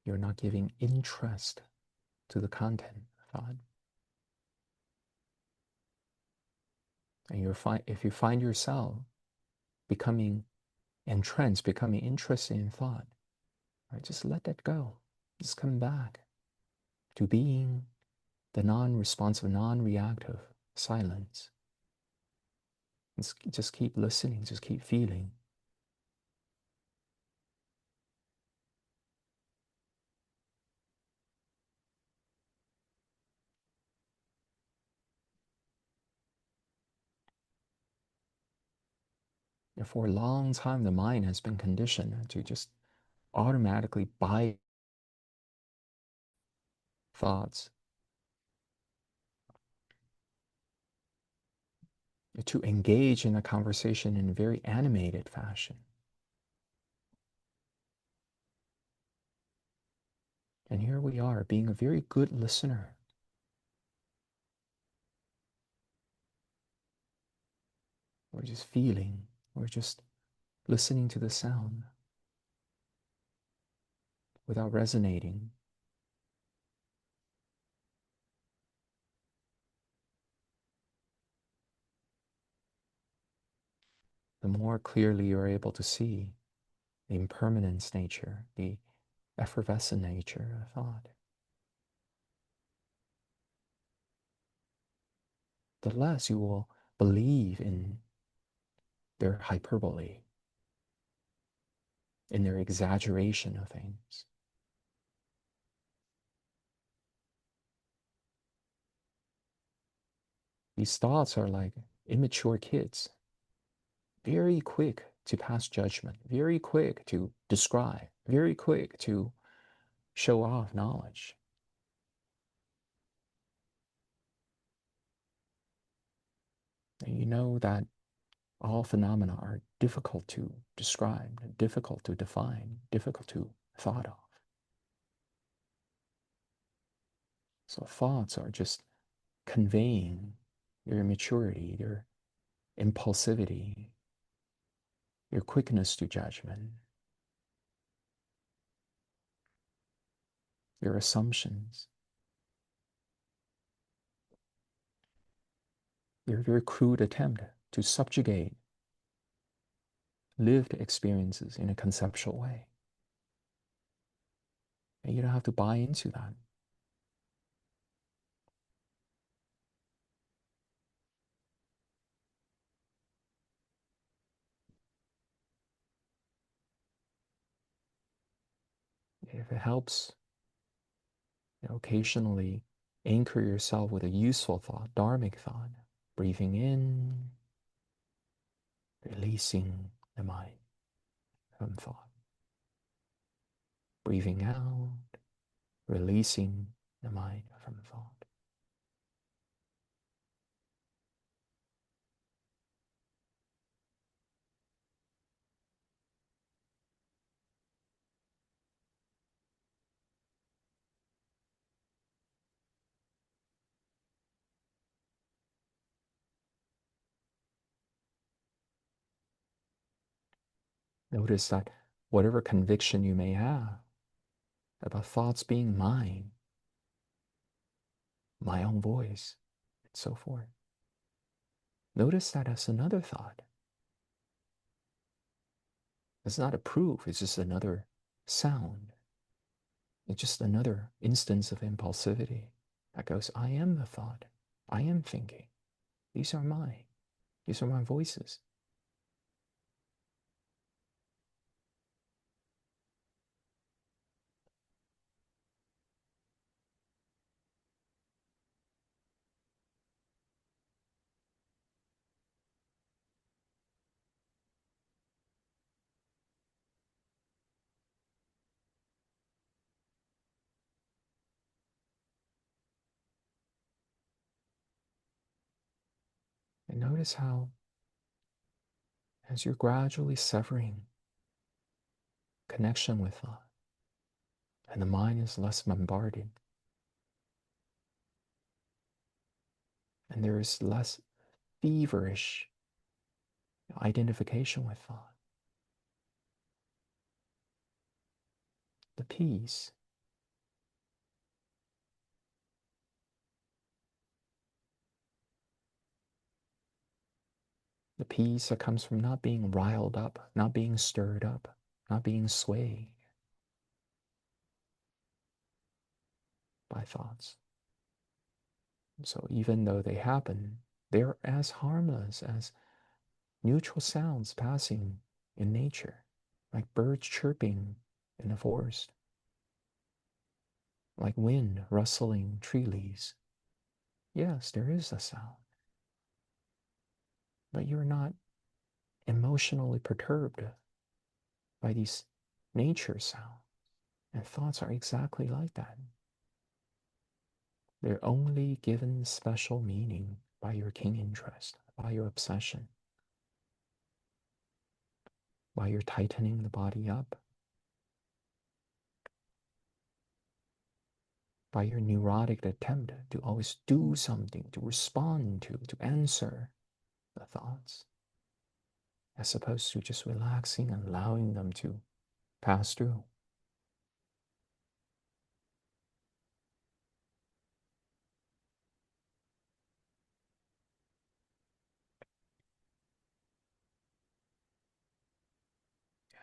You're not giving interest to the content of thought. And if you find yourself becoming entranced, becoming interested in thought, right, just let that go. Just come back to being the non-responsive, non-reactive silence. Just keep listening, just keep feeling. And for a long time, the mind has been conditioned to just automatically buy thoughts, to engage in a conversation in a very animated fashion. And here we are, being a very good listener. We're just feeling, we're just listening to the sound without resonating. The more clearly you're able to see the impermanence nature, the effervescent nature of thought, the less you will believe in their hyperbole, in their exaggeration of things. These thoughts are like immature kids, very quick to pass judgment, very quick to describe, very quick to show off knowledge. And you know that all phenomena are difficult to describe, difficult to define, difficult to thought of. So thoughts are just conveying your immaturity, your impulsivity, your quickness to judgment, your assumptions, your very crude attempt to subjugate lived experiences in a conceptual way. And you don't have to buy into that. If it helps, occasionally anchor yourself with a useful thought, dharmic thought, breathing in, releasing the mind from thought, breathing out, releasing the mind from thought. Notice that whatever conviction you may have about thoughts being mine, my own voice, and so forth, notice that as another thought. It's not a proof, it's just another sound. It's just another instance of impulsivity that goes, I am the thought. I am thinking. These are mine. These are my voices. And notice how, as you're gradually severing connection with thought, and the mind is less bombarded, and there is less feverish identification with thought, the peace, the peace that comes from not being riled up, not being stirred up, not being swayed by thoughts. So even though they happen, they're as harmless as neutral sounds passing in nature, like birds chirping in the forest, like wind rustling tree leaves. Yes, there is a sound, but you're not emotionally perturbed by these nature sounds. And thoughts are exactly like that. They're only given special meaning by your keen interest, by your obsession, by your tightening the body up, by your neurotic attempt to always do something, to respond to answer the thoughts, as opposed to just relaxing and allowing them to pass through.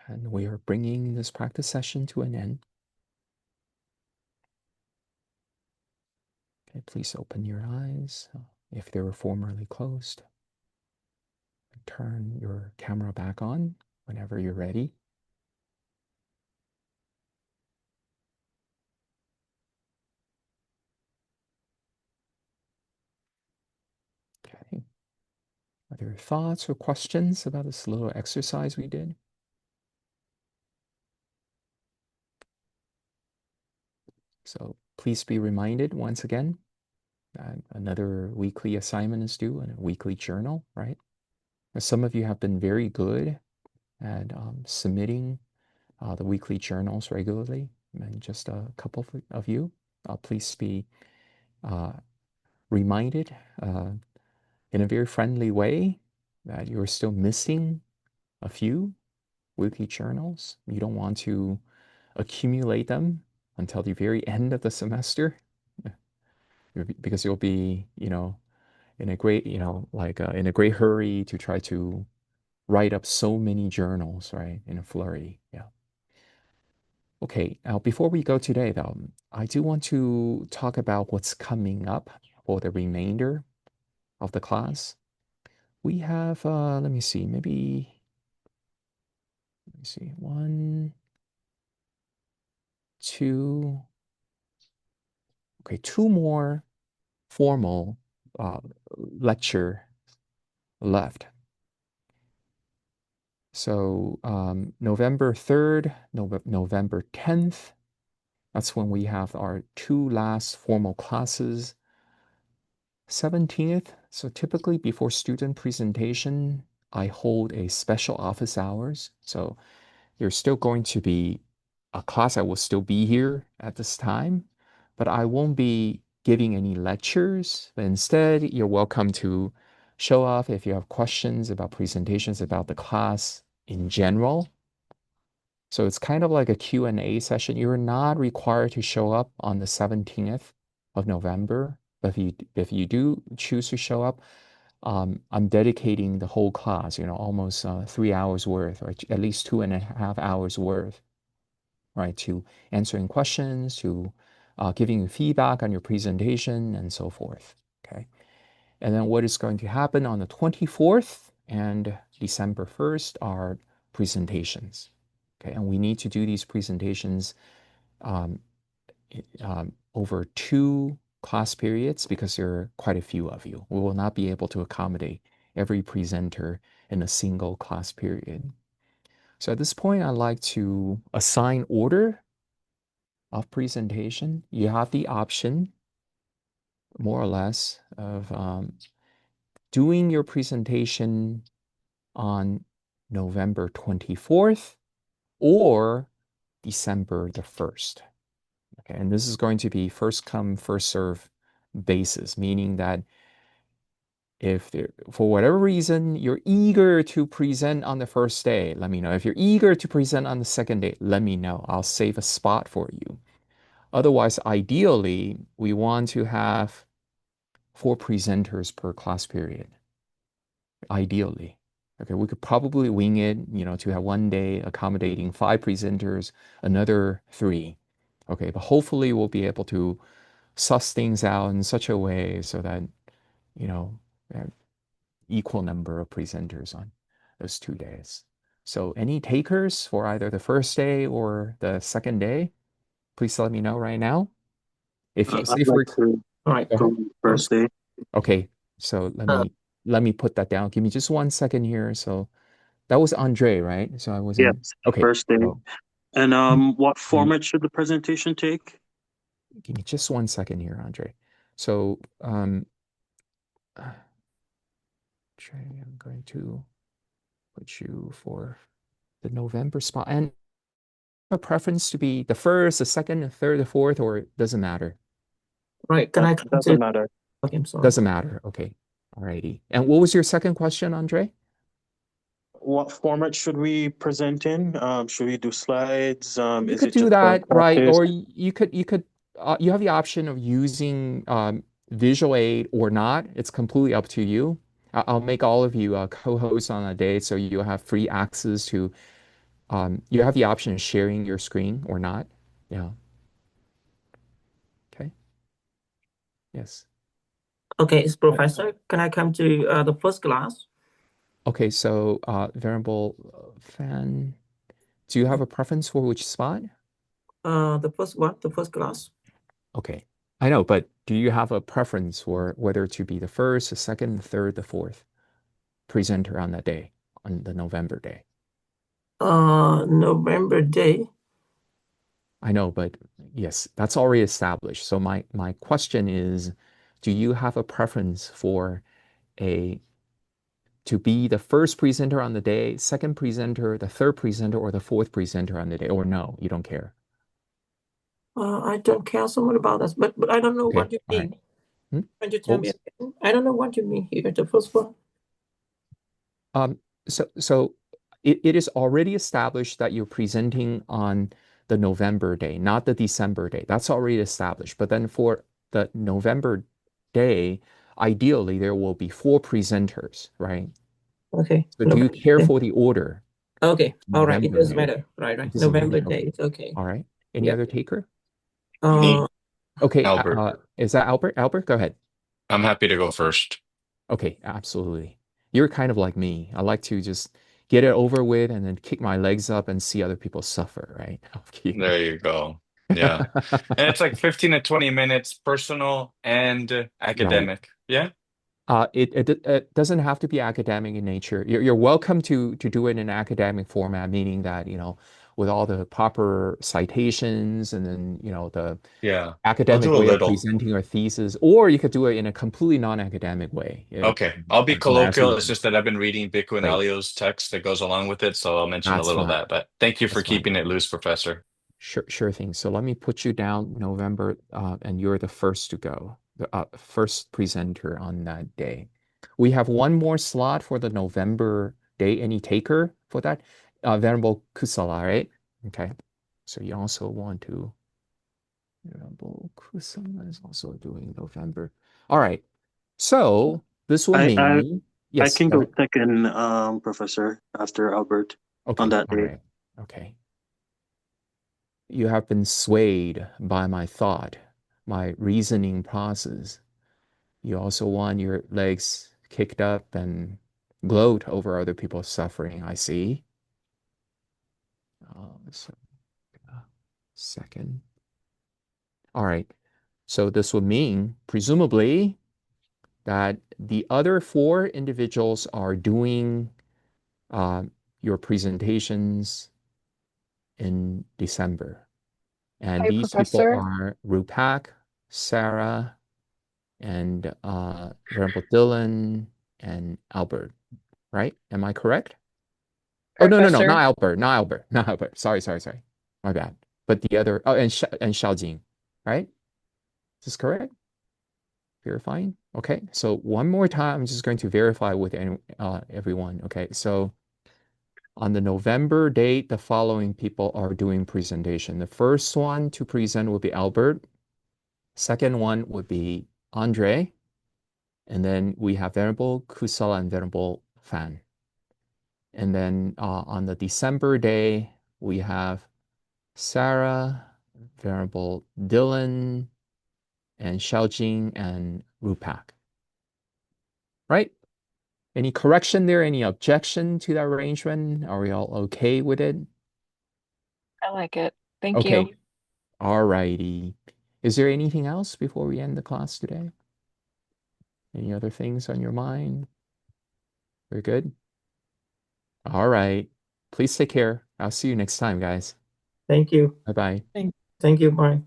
And we are bringing this practice session to an end. Okay, please open your eyes if they were formerly closed. Turn your camera back on whenever you're ready. Okay. Are there thoughts or questions about this little exercise we did? So please be reminded once again that another weekly assignment is due and a weekly journal, right? Some of you have been very good at submitting the weekly journals regularly. And just a couple of you, please be reminded in a very friendly way that you're still missing a few weekly journals. You don't want to accumulate them until the very end of the semester because you'll be, in a great, in a great hurry to try to write up so many journals, right, in a flurry. Yeah. Okay, now before we go today, though, I do want to talk about what's coming up for the remainder of the class. We have, let me see, one, two, okay, two more formal lecture left. So November 3rd, November 10th, that's when we have our two last formal classes. 17th, so typically before student presentation, I hold a special office hours. So there's still going to be a class. I will still be here at this time, but I won't be giving any lectures. But instead, you're welcome to show off if you have questions about presentations about the class in general. So it's kind of like a Q&A session. You're not required to show up on the 17th of November. But if you do choose to show up, I'm dedicating the whole class, almost 3 hours worth, or at least 2.5 hours worth, right, to answering questions, to giving you feedback on your presentation, and so forth. Okay. And then what is going to happen on the 24th and December 1st are presentations. Okay, and we need to do these presentations um, over 2 class periods because there are quite a few of you. We will not be able to accommodate every presenter in a single class period. So at this point, I'd like to assign order of presentation. You have the option, more or less, of doing your presentation on November 24th or December the 1st. Okay, and this is going to be first come, first serve basis, meaning that if there, for whatever reason you're eager to present on the first day, let me know. If you're eager to present on the second day, let me know. I'll save a spot for you. Otherwise, ideally, we want to have 4 presenters per class period. Ideally. Okay, we could probably wing it, to have one day accommodating 5 presenters, another 3. Okay, but hopefully we'll be able to suss things out in such a way so that, we have equal number of presenters on those 2 days. So any takers for either the first day or the second day, please let me know right now. If you I'd say like for, to go ahead. go first day. Okay, so let Uh, me put that down. Give me just 1 second here. So that was Andre, right? So I yes, wasn't okay. first day. So And what mm, format should the presentation take? give me just 1 second here, Andre. So I'm going to put you for the November spot. And a preference to be the first, the second, the third, the fourth, or it doesn't matter? Right. Can I come Doesn't to? matter. Okay, I'm sorry. Doesn't matter. Okay. Alrighty. And what was your second question, Andre? What format should we present in? Should we do slides? You Is could it do just for that, right? practice? Or you have the option of using visual aid or not. It's completely up to you. I'll make all of you co-hosts on a day, so you have free access to. You have the option of sharing your screen or not. Yeah. Okay. Yes. Okay, it's professor. Can I come to the first class? Okay. So, Variable fan, do you have a preference for which spot? The first one, the first class. Okay. I know, but do you have a preference for whether to be the first, the second, the third, the fourth presenter on that day, on the November day? November day. I know, but yes, that's already established. So my question is, do you have a preference for a to be the first presenter on the day, second presenter, the third presenter, or the fourth presenter on the day? Or no, you don't care? I don't care so much about that, but I don't know Okay, what you all right. mean. Hmm? Can you What tell me was- again? I don't know what you mean here, the first one. So it is already established that you're presenting on the November day, not the December day. That's already established. But then for the November day, ideally there will be four presenters, right? Okay, So do you November. care for the order? Okay, all right, it November doesn't day. matter. Right, It right. doesn't matter. November Okay. dates. Okay. All right. Any Yep. other taker? Uh, Okay. Albert, Is that Albert? Albert, go ahead. I'm happy to go first. Okay, absolutely. You're kind of like me. I like to just get it over with and then kick my legs up and see other people suffer, right? There you go. Yeah. And it's like 15 to 20 minutes, personal and Right. academic. Yeah. It doesn't have to be academic in nature. You're welcome to do it in an academic format, meaning that, with all the proper citations and then, the Yeah. I'll academic do a way of little. presenting your thesis, or you could do it in a completely non-academic way. Okay. I'll be I'm asking colloquial. you It's to. just that I've been reading Bhikkhu and Great. Alio's text that goes along with it, so I'll mention a That's little of fine. that. But thank you for That's fine. keeping it loose, Professor. Sure thing. So let me put you down November, and you're the first to go, the first presenter on that day. We have one more slot for the November day. Any taker for that? Venerable Kusala, right? Okay. So you also want to, Venerable Kusala is also doing November. All right. So this will I mean, I yes, can go go ahead. second, Professor, after Albert on Okay. that All day. right. Okay. You have been swayed by my thought, my reasoning process. You also want your legs kicked up and gloat over other people's suffering, I see. So, second. All right. So this would mean, presumably, that the other four individuals are doing uh, your presentations in December. And Hi, these people Professor. are Rupak, Sarah, and Venerable Dylan and Albert, right? Am I correct? Oh, no, not Professor. Albert, not Albert, not Albert. Sorry. My bad. But the other, oh, and Xiaojing, right? Is this correct? Verifying? Okay, so one more time, I'm just going to verify with everyone. Okay, so on the November date, the following people are doing presentation. The first one to present will be Albert. Second one would be Andre. And then we have Venerable Kusala and Venerable Fan. And then on the December day, we have Sarah, Venerable Dylan, and Xiaojing and Rupak. Right? Any correction there? Any objection to that arrangement? Are we all okay with it? I like it. Thank Okay. you. All righty. Is there anything else before we end the class today? Any other things on your mind? Very good. All right. Please take care. I'll see you next time, guys. thank you. Bye bye. Thank Thank you. Bye.